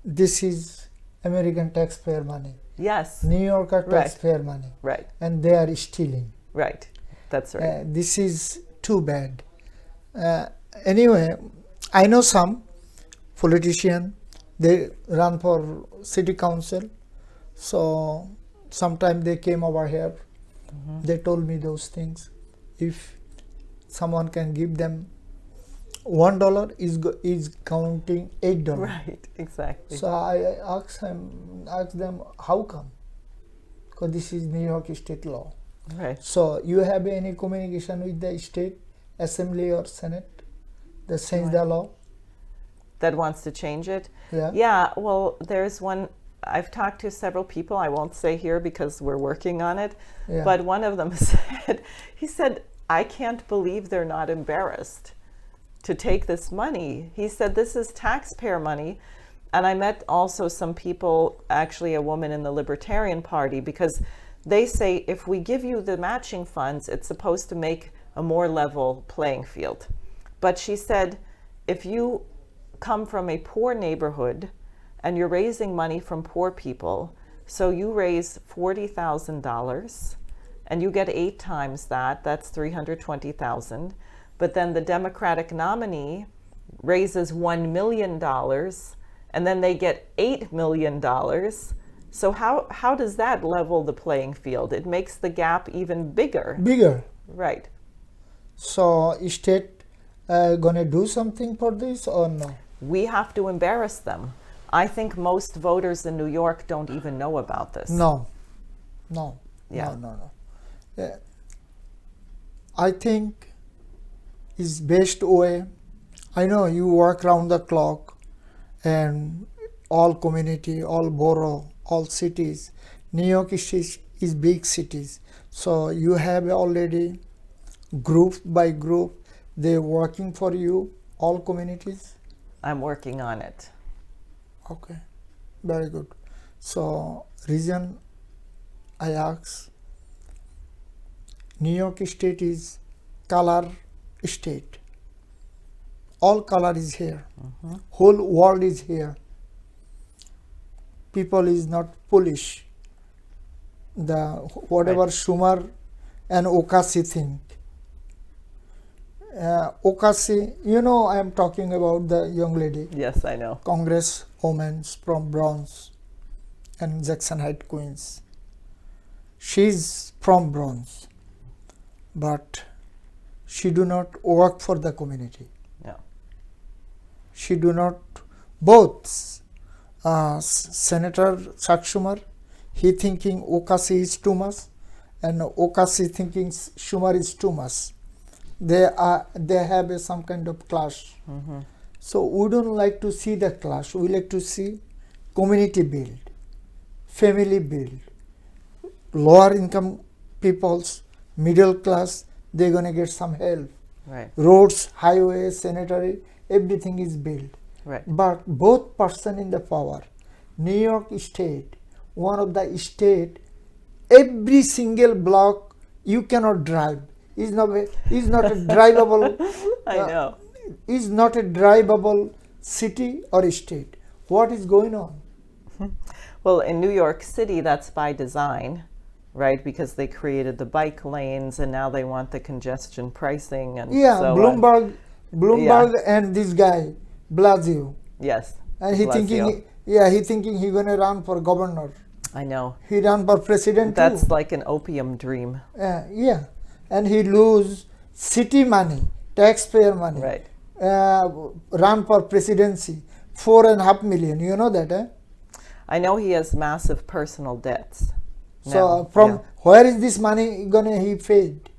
Speaker 2: This is American taxpayer money.
Speaker 3: Yes.
Speaker 2: New Yorker taxpayer money.
Speaker 3: Right.
Speaker 2: And they are stealing.
Speaker 3: Right. That's right.
Speaker 2: This is too bad. Anyway, I know some politician, they run for city council. So sometime they came over here. They told me those things. If someone can give them $1 is counting $8.
Speaker 3: Right, exactly.
Speaker 2: So I asked them, how come? Because this is New York state law.
Speaker 3: Right.
Speaker 2: So you have any communication with the state assembly or senate that change the law?
Speaker 3: that wants to change it.
Speaker 2: Yeah.
Speaker 3: Yeah, well, there's one. I've talked to several people. I won't say here because we're working on it.
Speaker 2: Yeah.
Speaker 3: But one of them he said, I can't believe they're not embarrassed to take this money. He said, this is taxpayer money. And I met also some people, actually a woman in the Libertarian Party, because they say if we give you the matching funds, it's supposed to make a more level playing field. But she said, if you come from a poor neighborhood and you're raising money from poor people, so you raise $40,000 and you get 8 times that, that's $320,000. But then the Democratic nominee raises $1 million and then they get $8 million. So how does that level the playing field? It makes the gap even bigger.
Speaker 2: Bigger.
Speaker 3: Right.
Speaker 2: So is state gonna do something for this or no?
Speaker 3: We have to embarrass them. I think most voters in New York don't even know about this.
Speaker 2: No.
Speaker 3: Yeah.
Speaker 2: No. I think is best way. I know you work round the clock, and all community, all borough, all cities. New York is big cities, so you have already group by group. They're working for you, all communities.
Speaker 3: I'm working on it.
Speaker 2: Okay, very good. So reason I ask, New York State is color state. All color is here. Whole world is here. People is not foolish. The whatever
Speaker 3: Right.
Speaker 2: Schumer and Ocasio think. Ocasio, I am talking about the young lady,
Speaker 3: Yes, I know.
Speaker 2: Congresswoman from Bronx and Jackson Heights, Queens. She's from Bronx, but she do not work for the community.
Speaker 3: No.
Speaker 2: She do not, both Senator Chuck Schumer, he thinking Ocasio is too much, and Ocasio thinking Schumer is too much. They have some kind of clash. So we don't like to see the clash. We like to see community build, family build, lower income peoples, middle class, they're gonna get some help.
Speaker 3: Right.
Speaker 2: Roads, highways, sanitary, everything is built.
Speaker 3: Right.
Speaker 2: But both person in the power, New York State, one of the state, every single block you cannot drive. Is not a drivable.
Speaker 3: I know.
Speaker 2: Is not a drivable city or state. What is going on?
Speaker 3: Well, in New York City, that's by design, right? Because they created the bike lanes and now they want the congestion pricing and
Speaker 2: Yeah,
Speaker 3: so
Speaker 2: Bloomberg
Speaker 3: Yeah.
Speaker 2: and this guy Blasio,
Speaker 3: Yes.
Speaker 2: and he
Speaker 3: Blasio.
Speaker 2: thinking he gonna run for governor.
Speaker 3: I know.
Speaker 2: He run for president
Speaker 3: That's
Speaker 2: too.
Speaker 3: like an opium dream.
Speaker 2: Yeah, and he lose city money, taxpayer money.
Speaker 3: Right.
Speaker 2: Run for presidency, 4.5 million. You know that, eh?
Speaker 3: I know he has massive personal debts.
Speaker 2: So
Speaker 3: now.
Speaker 2: from
Speaker 3: Yeah.
Speaker 2: where is this money gonna he fade?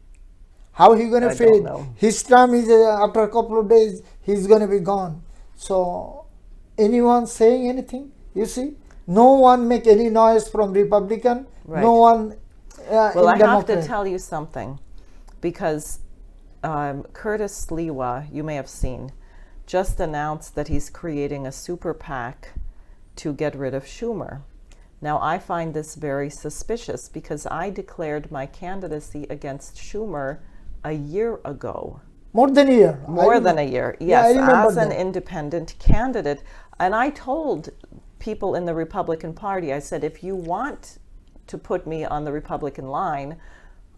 Speaker 2: How he gonna
Speaker 3: I don't
Speaker 2: fade?
Speaker 3: know.
Speaker 2: His term is after a couple of days he's gonna be gone. So anyone saying anything? You see, no one make any noise from Republican.
Speaker 3: Right.
Speaker 2: No one.
Speaker 3: Well, I
Speaker 2: in
Speaker 3: have to
Speaker 2: Democrat.
Speaker 3: tell you something, because Curtis Sliwa, you may have seen, just announced that he's creating a super PAC to get rid of Schumer. Now, I find this very suspicious because I declared my candidacy against Schumer a year ago.
Speaker 2: More than a year.
Speaker 3: More than a year,
Speaker 2: Yeah, I
Speaker 3: yes,
Speaker 2: remember
Speaker 3: as an
Speaker 2: that.
Speaker 3: independent candidate. And I told people in the Republican Party, I said, if you want to put me on the Republican line,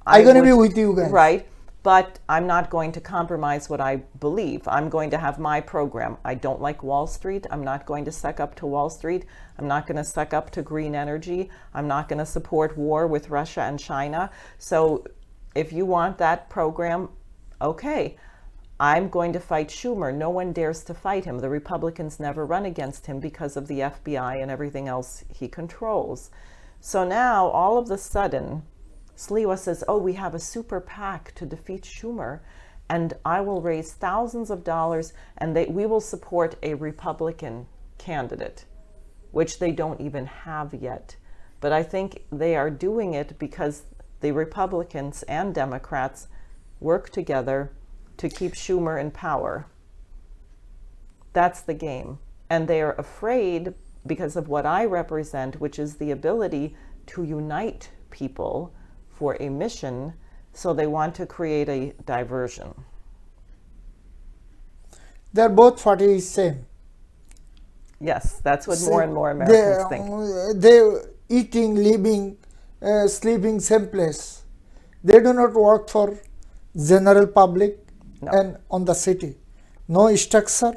Speaker 2: I'm gonna be with you guys.
Speaker 3: Right, but I'm not going to compromise what I believe. I'm going to have my program. I don't like Wall Street. I'm not going to suck up to Wall Street. I'm not going to suck up to green energy. I'm not going to support war with Russia and China. So if you want that program, okay. I'm going to fight Schumer. No one dares to fight him. The Republicans never run against him because of the FBI and everything else he controls. So now, all of a sudden, Sliwa says, oh, we have a super PAC to defeat Schumer. and I will raise thousands of dollars, and we will support a Republican candidate, which they don't even have yet. But I think they are doing it because the Republicans and Democrats work together to keep Schumer in power. That's the game. And they are afraid because of what I represent, which is the ability to unite people for a mission. So they want to create a diversion.
Speaker 2: They're both parties same.
Speaker 3: Yes, that's what more and more Americans think.
Speaker 2: They eating, living, sleeping same place. They do not work for general public and on the city. No structure,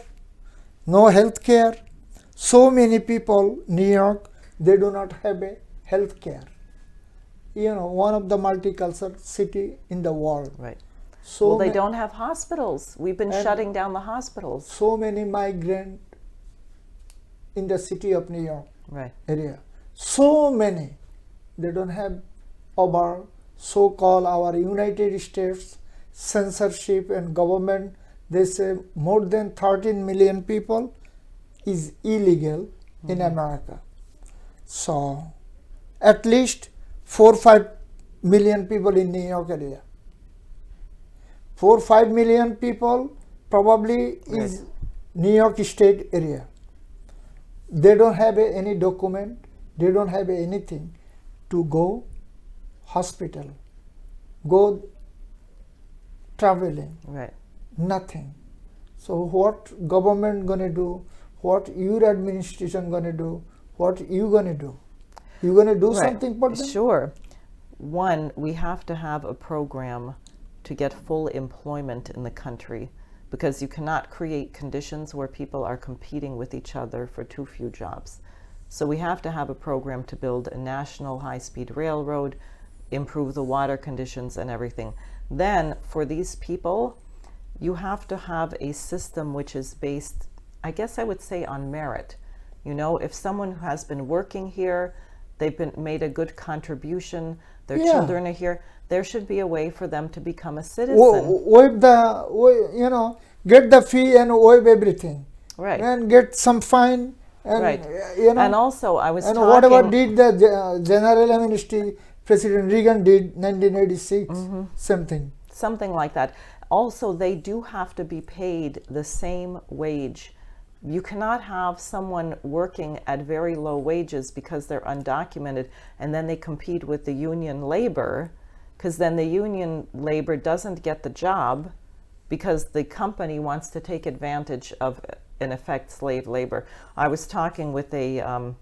Speaker 2: no health care. So many people, New York, they do not have a health care. You know, one of the multicultural city in the world.
Speaker 3: Right.
Speaker 2: So
Speaker 3: well, they don't have hospitals. We've been shutting down the hospitals.
Speaker 2: So many migrants in the city of New York area. So many. They don't have our so-called our United States censorship and government. They say more than 13 million people is illegal in America. So at least 4-5 million people in New York area. 4-5 million people probably is New York State area. They don't have any document, they don't have anything to go hospital, go traveling, nothing. So what government gonna do, what your administration gonna do, what you gonna do? You gonna do something for them?
Speaker 3: Sure. One, we have to have a program to get full employment in the country, because you cannot create conditions where people are competing with each other for too few jobs. So we have to have a program to build a national high-speed railroad, improve the water conditions and everything. Then for these people, you have to have a system which is based, I guess I would say, on merit. You know, if someone who has been working here, they've been made a good contribution, their children are here, there should be a way for them to become a citizen.
Speaker 2: Waive the, you know, get the fee and waive everything.
Speaker 3: Right.
Speaker 2: And get some fine. And, you know,
Speaker 3: and also I was talking...
Speaker 2: whatever did the general amnesty, President Reagan did 1986, something.
Speaker 3: Something like that. Also, they do have to be paid the same wage. You cannot have someone working at very low wages because they're undocumented, and then they compete with the union labor, because then the union labor doesn't get the job because the company wants to take advantage of, in effect, slave labor. I was talking with a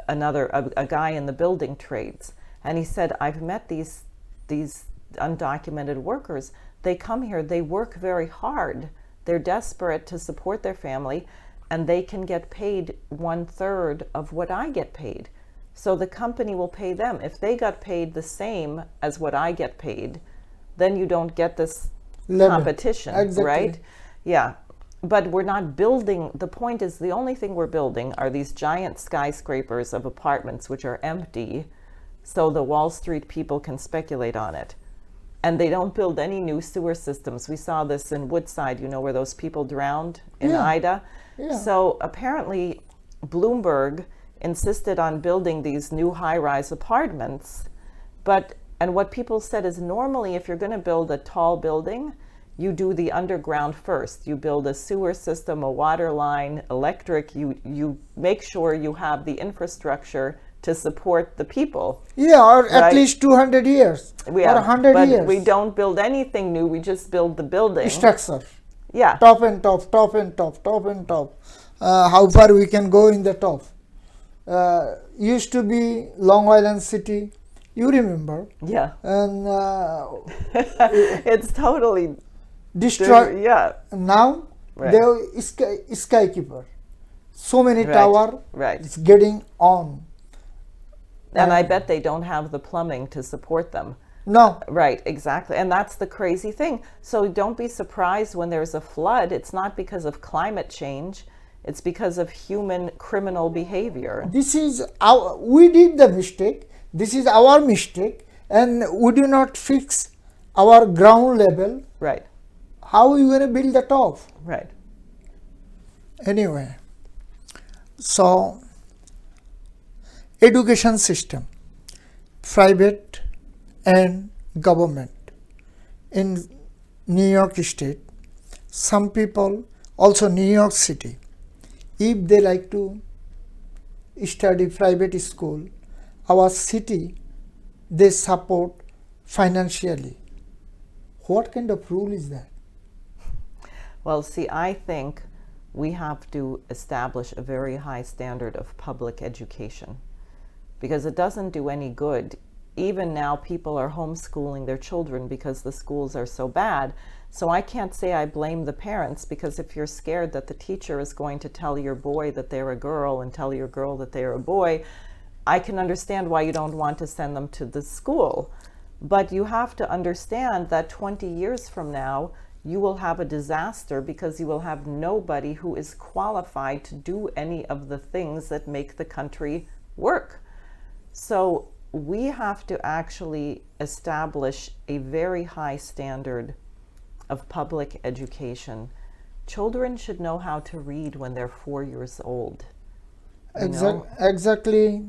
Speaker 3: guy in the building trades, and he said, I've met these undocumented workers. They come here, they work very hard. They're desperate to support their family, and they can get paid 1/3 of what I get paid. So the company will pay them. If they got paid the same as what I get paid, then you don't get this competition, right? Yeah, but we're not building. The point is, the only thing we're building are these giant skyscrapers of apartments which are empty, so the Wall Street people can speculate on it. And they don't build any new sewer systems. We saw this in Woodside, you know, where those people drowned in Ida. So apparently Bloomberg insisted on building these new high-rise apartments. And what people said is, normally if you're going to build a tall building, you do the underground first. You build a sewer system, a water line, electric. You make sure you have the infrastructure to support the people.
Speaker 2: Yeah, or at least 200 years or 100 years.
Speaker 3: But we don't build anything new. We just build the building.
Speaker 2: Structure.
Speaker 3: Yeah.
Speaker 2: Top and top, top and top, top and top. How far we can go in the top. Used to be Long Island City. You remember?
Speaker 3: Yeah.
Speaker 2: And
Speaker 3: it's totally
Speaker 2: destroyed.
Speaker 3: Yeah.
Speaker 2: Now they are skykeeper. So many tower. It's getting on.
Speaker 3: And I bet they don't have the plumbing to support them.
Speaker 2: No.
Speaker 3: Right, exactly. And that's the crazy thing. So don't be surprised when there's a flood. It's not because of climate change. It's because of human criminal behavior.
Speaker 2: This is we did the mistake. This is our mistake. And we do not fix our ground level.
Speaker 3: Right.
Speaker 2: how are you going to build the top?
Speaker 3: Right.
Speaker 2: Anyway, so education system, private and government in New York State, some people, also New York City, if they like to study private school, our city, they support financially. What kind of rule is that?
Speaker 3: Well, see, I think we have to establish a very high standard of public education, because it doesn't do any good. Even now, people are homeschooling their children because the schools are so bad. So I can't say I blame the parents, because if you're scared that the teacher is going to tell your boy that they're a girl and tell your girl that they're a boy, I can understand why you don't want to send them to the school. But you have to understand that 20 years from now, you will have a disaster, because you will have nobody who is qualified to do any of the things that make the country work. So we have to actually establish a very high standard of public education. Children should know how to read when they're 4 years old.
Speaker 2: Exactly.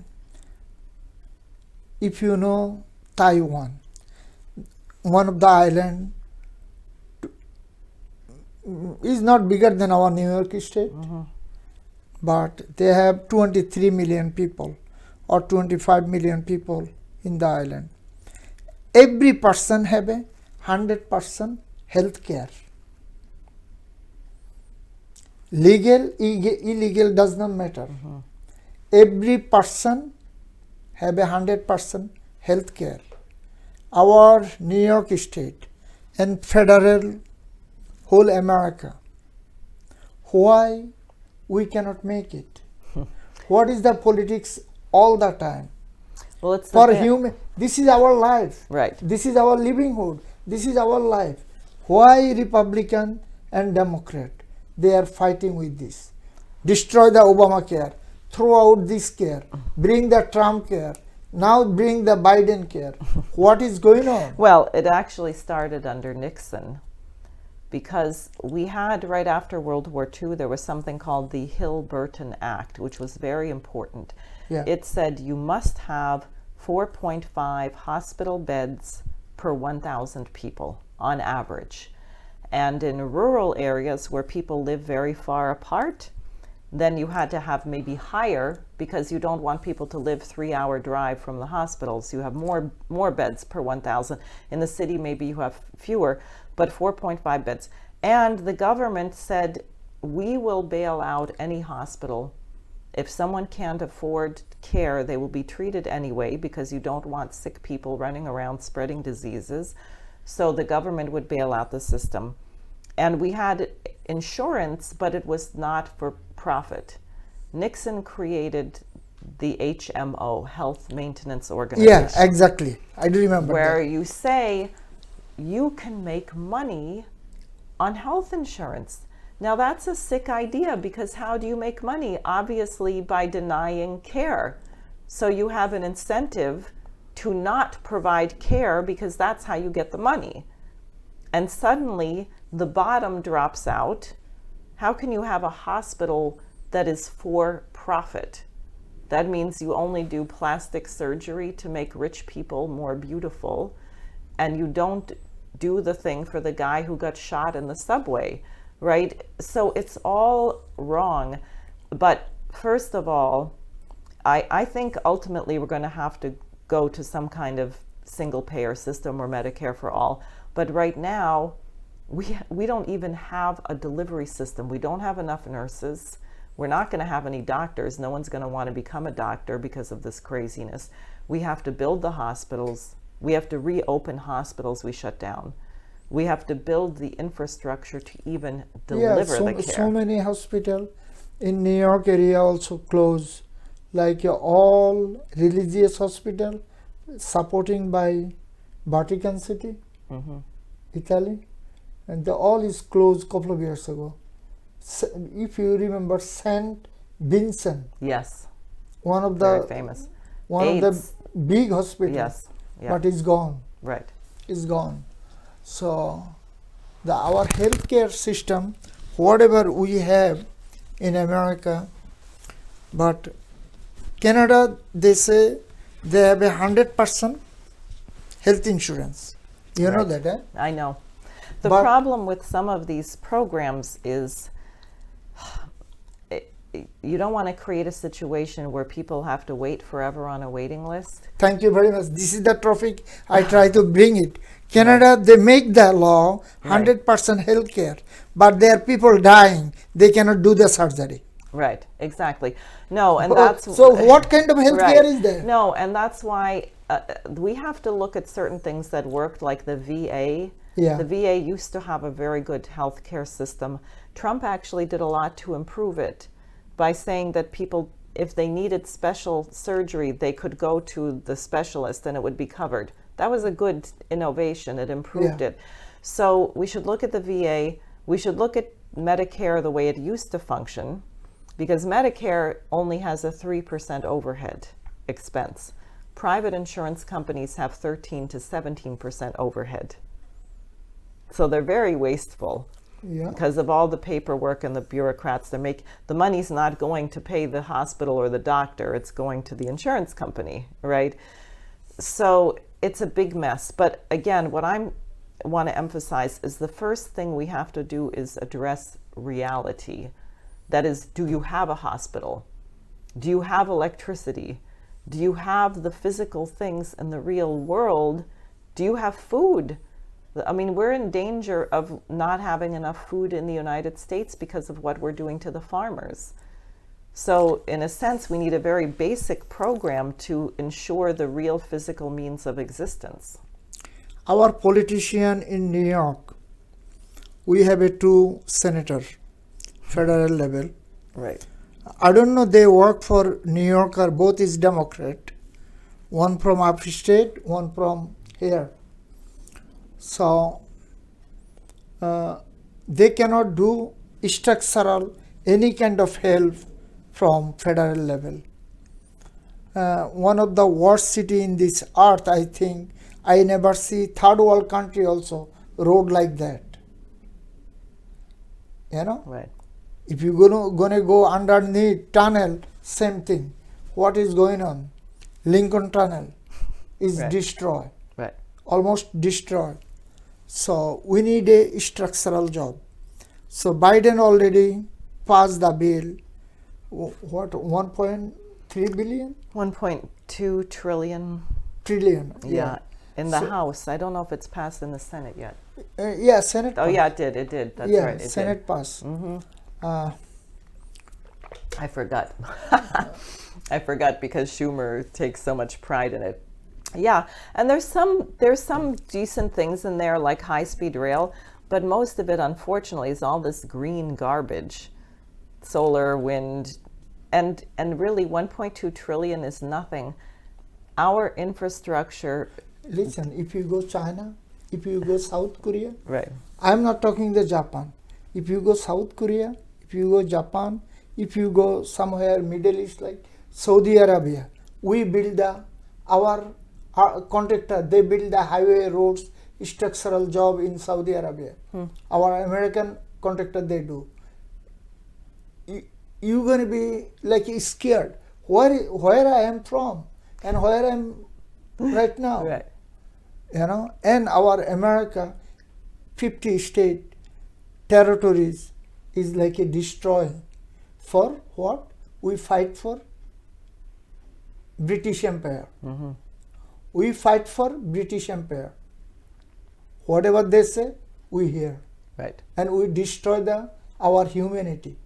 Speaker 2: If you know Taiwan, one of the island is not bigger than our New York State, but they have 23 million people or 25 million people in the island. Every person have a 100% health care. Legal, illegal does not matter. Every person have a 100% health care. Our New York State and federal whole America, why we cannot make it? What is the politics all the time?
Speaker 3: Well, it's
Speaker 2: For human, this is our life.
Speaker 3: Right.
Speaker 2: This is our livelihood. This is our life. Why Republican and Democrat, they are fighting with this? Destroy the Obamacare, throw out this care, bring the Trump care, now bring the Biden care. What is going on?
Speaker 3: Well, it actually started under Nixon, because we had, right after World War II, there was something called the Hill-Burton Act, which was very important.
Speaker 2: Yeah.
Speaker 3: It said you must have 4.5 hospital beds per 1,000 people on average. And in rural areas where people live very far apart, then you had to have maybe higher, because you don't want people to live 3-hour drive from the hospitals. You have more beds per 1,000. In the city, maybe you have fewer, but 4.5 beds. And the government said, we will bail out any hospital. If someone can't afford care, they will be treated anyway, because you don't want sick people running around spreading diseases. So the government would bail out the system. And we had insurance, but it was not for profit. Nixon created the HMO, Health Maintenance Organization.
Speaker 2: Yeah, exactly. I do remember
Speaker 3: where
Speaker 2: that.
Speaker 3: you say you can make money on health insurance. Now that's a sick idea, because how do you make money? Obviously by denying care. So you have an incentive to not provide care, because that's how you get the money. And suddenly the bottom drops out. How can you have a hospital that is for profit? That means you only do plastic surgery to make rich people more beautiful, and you don't do the thing for the guy who got shot in the subway, right? So it's all wrong. But first of all, I think ultimately we're going to have to go to some kind of single payer system or Medicare for all. But right now, we don't even have a delivery system. We don't have enough nurses. We're not going to have any doctors. No one's going to want to become a doctor because of this craziness. We have to build the hospitals. We have to reopen hospitals we shut down. We have to build the infrastructure to even deliver the care.
Speaker 2: So many hospitals in New York area also close, like all religious hospital supporting by Vatican City, Italy, and the all is closed couple of years ago. If you remember Saint Vincent,
Speaker 3: yes,
Speaker 2: one of
Speaker 3: very
Speaker 2: the
Speaker 3: famous,
Speaker 2: one
Speaker 3: AIDS.
Speaker 2: of the big hospitals,
Speaker 3: Yes, yeah.
Speaker 2: but it's gone.
Speaker 3: Right.
Speaker 2: It's gone. So our healthcare system, whatever we have in America, but Canada, they say they have 100% health insurance. You know that, eh?
Speaker 3: I know. The
Speaker 2: But-
Speaker 3: problem with some of these programs is you don't want to create a situation where people have to wait forever on a waiting list.
Speaker 2: Thank you very much. This is the topic I try to bring it. Canada, they make the law 100% healthcare, but there are people dying. They cannot do the surgery.
Speaker 3: Right, exactly. No, and that's
Speaker 2: So what kind of healthcare is there?
Speaker 3: No, and that's why we have to look at certain things that worked, like the VA.
Speaker 2: Yeah.
Speaker 3: The VA used to have a very good healthcare system. Trump actually did a lot to improve it by saying that people, if they needed special surgery, they could go to the specialist and it would be covered. That was a good innovation. It improved
Speaker 2: Yeah.
Speaker 3: it. So we should look at the VA. We should look at Medicare the way it used to function, because Medicare only has a 3% overhead expense. Private insurance companies have 13 to 17% overhead. So they're very wasteful.
Speaker 2: Yeah.
Speaker 3: Because of all the paperwork and the bureaucrats, the money's not going to pay the hospital or the doctor, it's going to the insurance company, right? So it's a big mess. But again, what I want to emphasize is the first thing we have to do is address reality. That is, do you have a hospital? Do you have electricity? Do you have the physical things in the real world? Do you have food? I mean, we're in danger of not having enough food in the United States because of what we're doing to the farmers. So in a sense, we need a very basic program to ensure the real physical means of existence.
Speaker 2: Our politician in New York, we have a 2 senators, federal level.
Speaker 3: Right.
Speaker 2: I don't know, they work for New Yorker, both is Democrat. One from upstate, one from here. So they cannot do structural any kind of help from federal level. One of the worst city in this earth, I think. I never see third world country also road like that. You know,
Speaker 3: Right.
Speaker 2: if you're gonna go underneath tunnel, same thing. What is going on? Lincoln Tunnel is
Speaker 3: Right.
Speaker 2: destroyed,
Speaker 3: Right.
Speaker 2: almost destroyed. So we need a structural job. So Biden already passed the bill. What, 1.3 billion?
Speaker 3: 1.2 trillion.
Speaker 2: Trillion.
Speaker 3: Yeah. In the
Speaker 2: So-
Speaker 3: House. I don't know if it's passed in the Senate yet.
Speaker 2: Yeah, Senate.
Speaker 3: Oh,
Speaker 2: passed.
Speaker 3: yeah, it did. It did. That's
Speaker 2: yeah,
Speaker 3: right. It
Speaker 2: Senate
Speaker 3: did.
Speaker 2: passed.
Speaker 3: I forgot. I forgot because Schumer takes so much pride in it. Yeah, and there's some decent things in there, like high-speed rail, but most of it, unfortunately, is all this green garbage, solar, wind, and really 1.2 trillion is nothing. Our infrastructure.
Speaker 2: Listen, if you go China, if you go South Korea,
Speaker 3: Right.
Speaker 2: I'm not talking the Japan. If you go South Korea, if you go Japan, if you go somewhere Middle East like Saudi Arabia, we build our contractor, they build the highway, roads, structural job in Saudi Arabia. Our American contractor, they do. You're going to be like scared. Where I am from and where I am right now.
Speaker 3: Right.
Speaker 2: You know, and our America, 50 state territories is like a destroying. For what? We fight for British Empire. We fight for British Empire. Whatever they say, we hear.
Speaker 3: Right.
Speaker 2: And we destroy our humanity.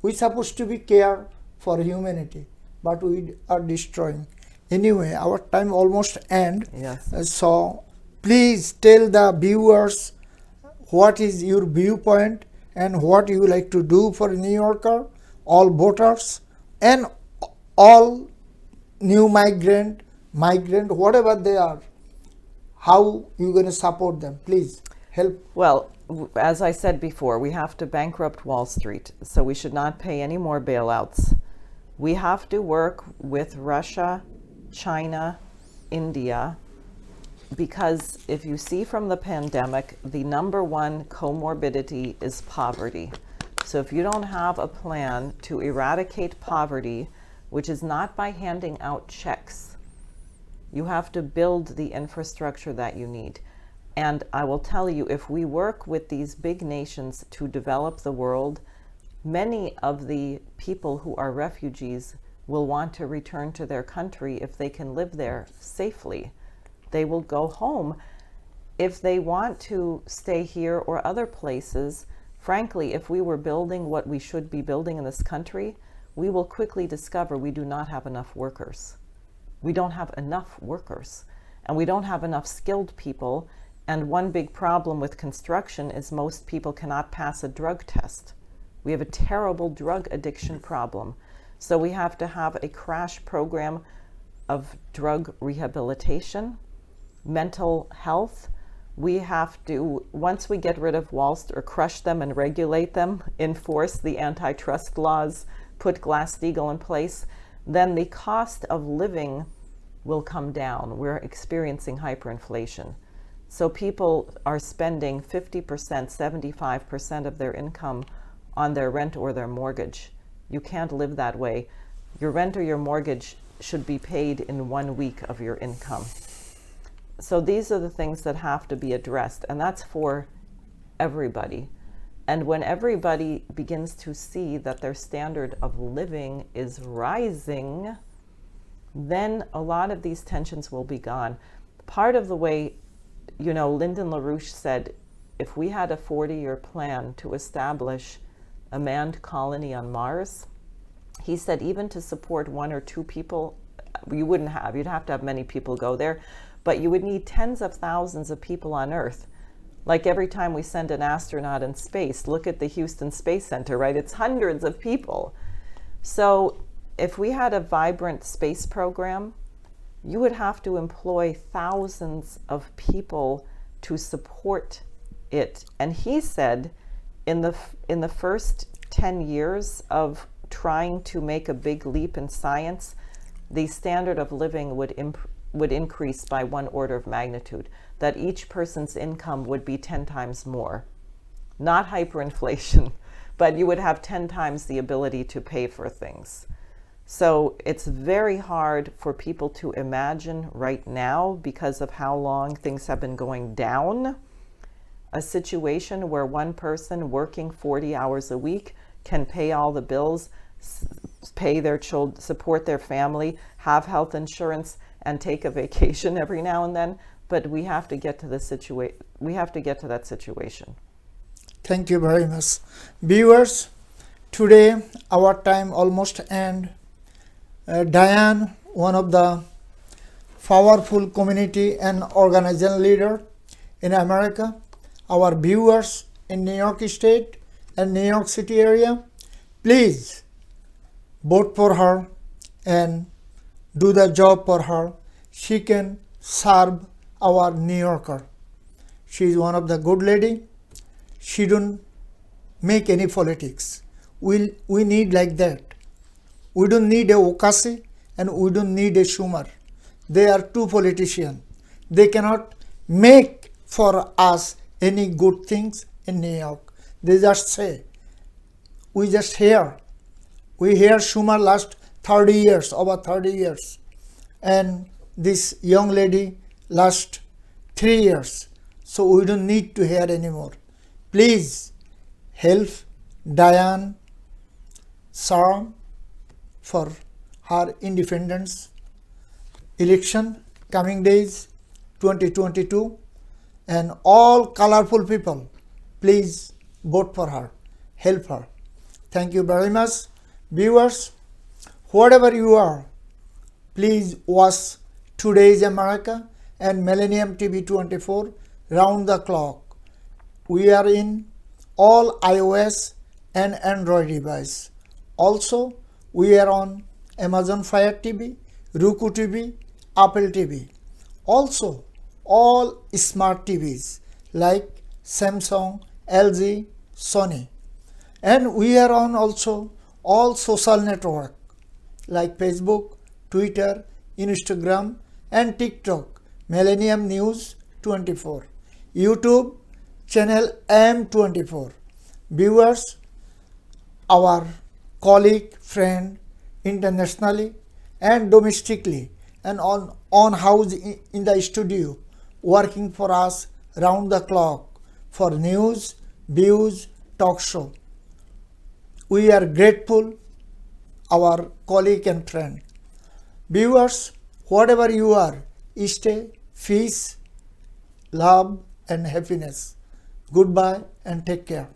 Speaker 2: We supposed to be care for humanity, but we are destroying. Anyway, our time almost end.
Speaker 3: Yes.
Speaker 2: So please tell the viewers what is your viewpoint and what you like to do for New Yorker, all voters, and all new migrant, whatever they are. How you going to support them? Please help.
Speaker 3: Well, as I said before, we have to bankrupt Wall Street, so we should not pay any more bailouts. We have to work with Russia, China, India, because if you see from the pandemic, the number one comorbidity is poverty. So if you don't have a plan to eradicate poverty, which is not by handing out checks, you have to build the infrastructure that you need. And I will tell you, if we work with these big nations to develop the world, many of the people who are refugees will want to return to their country if they can live there safely. They will go home. If they want to stay here or other places, frankly, if we were building what we should be building in this country, we will quickly discover we do not have enough workers. We don't have enough workers, and we don't have enough skilled people. And one big problem with construction is most people cannot pass a drug test. We have a terrible drug addiction problem. So we have to have a crash program of drug rehabilitation, mental health. We have to, once we get rid of Wall Street, or crush them and regulate them, enforce the antitrust laws, put Glass-Steagall in place, then the cost of living will come down. We're experiencing hyperinflation. So people are spending 50%, 75% of their income on their rent or their mortgage. You can't live that way. Your rent or your mortgage should be paid in 1 week of your income. So these are the things that have to be addressed, and that's for everybody. And when everybody begins to see that their standard of living is rising, then a lot of these tensions will be gone. Part of the way, Lyndon LaRouche said, if we had a 40-year plan to establish a manned colony on Mars, he said even to support 1 or 2 people, you'd have to have many people go there, but you would need tens of thousands of people on Earth. Like every time we send an astronaut in space, look at the Houston Space Center, right? It's hundreds of people. So if we had a vibrant space program, you would have to employ thousands of people to support it. And he said in the first 10 years of trying to make a big leap in science, the standard of living would increase by 1 order of magnitude, that each person's income would be 10 times more. Not hyperinflation, but you would have 10 times the ability to pay for things. So it's very hard for people to imagine right now, because of how long things have been going down, a situation where one person working 40 hours a week can pay all the bills, pay their children, support their family, have health insurance, and take a vacation every now and then. But we have to get to the that situation.
Speaker 2: Thank you very much. Viewers, today our time almost end. Diane, one of the powerful community and organization leader in America, our viewers in New York State and New York City area, please vote for her and do the job for her. She can serve our New Yorker. She is one of the good lady. She don't make any politics. We need like that. We don't need a Ocasio and we don't need a Schumer. They are 2 politicians. They cannot make for us any good things in New York. They just say. We just hear. We hear Schumer last 30 years, over 30 years. And this young lady last 3 years. So we don't need to hear anymore. Please help Diane Sare for her independence election coming days 2022, and all colorful people, please vote for her, help her. Thank you very much. Viewers, whatever you are, please watch Today's America and Millennium TV 24 round the clock. We are in all iOS and Android device. Also, we are on Amazon Fire TV, Roku TV, Apple TV. Also, all smart TVs like Samsung, LG, Sony. And we are on also all social network like Facebook, Twitter, Instagram and TikTok. Millennium News 24, YouTube channel M24. Viewers, our colleague, friend, internationally and domestically, and on house in the studio, working for us round the clock for news, views, talk show. We are grateful, our colleague and friend. Viewers, whatever you are, stay, peace, love and happiness. Goodbye and take care.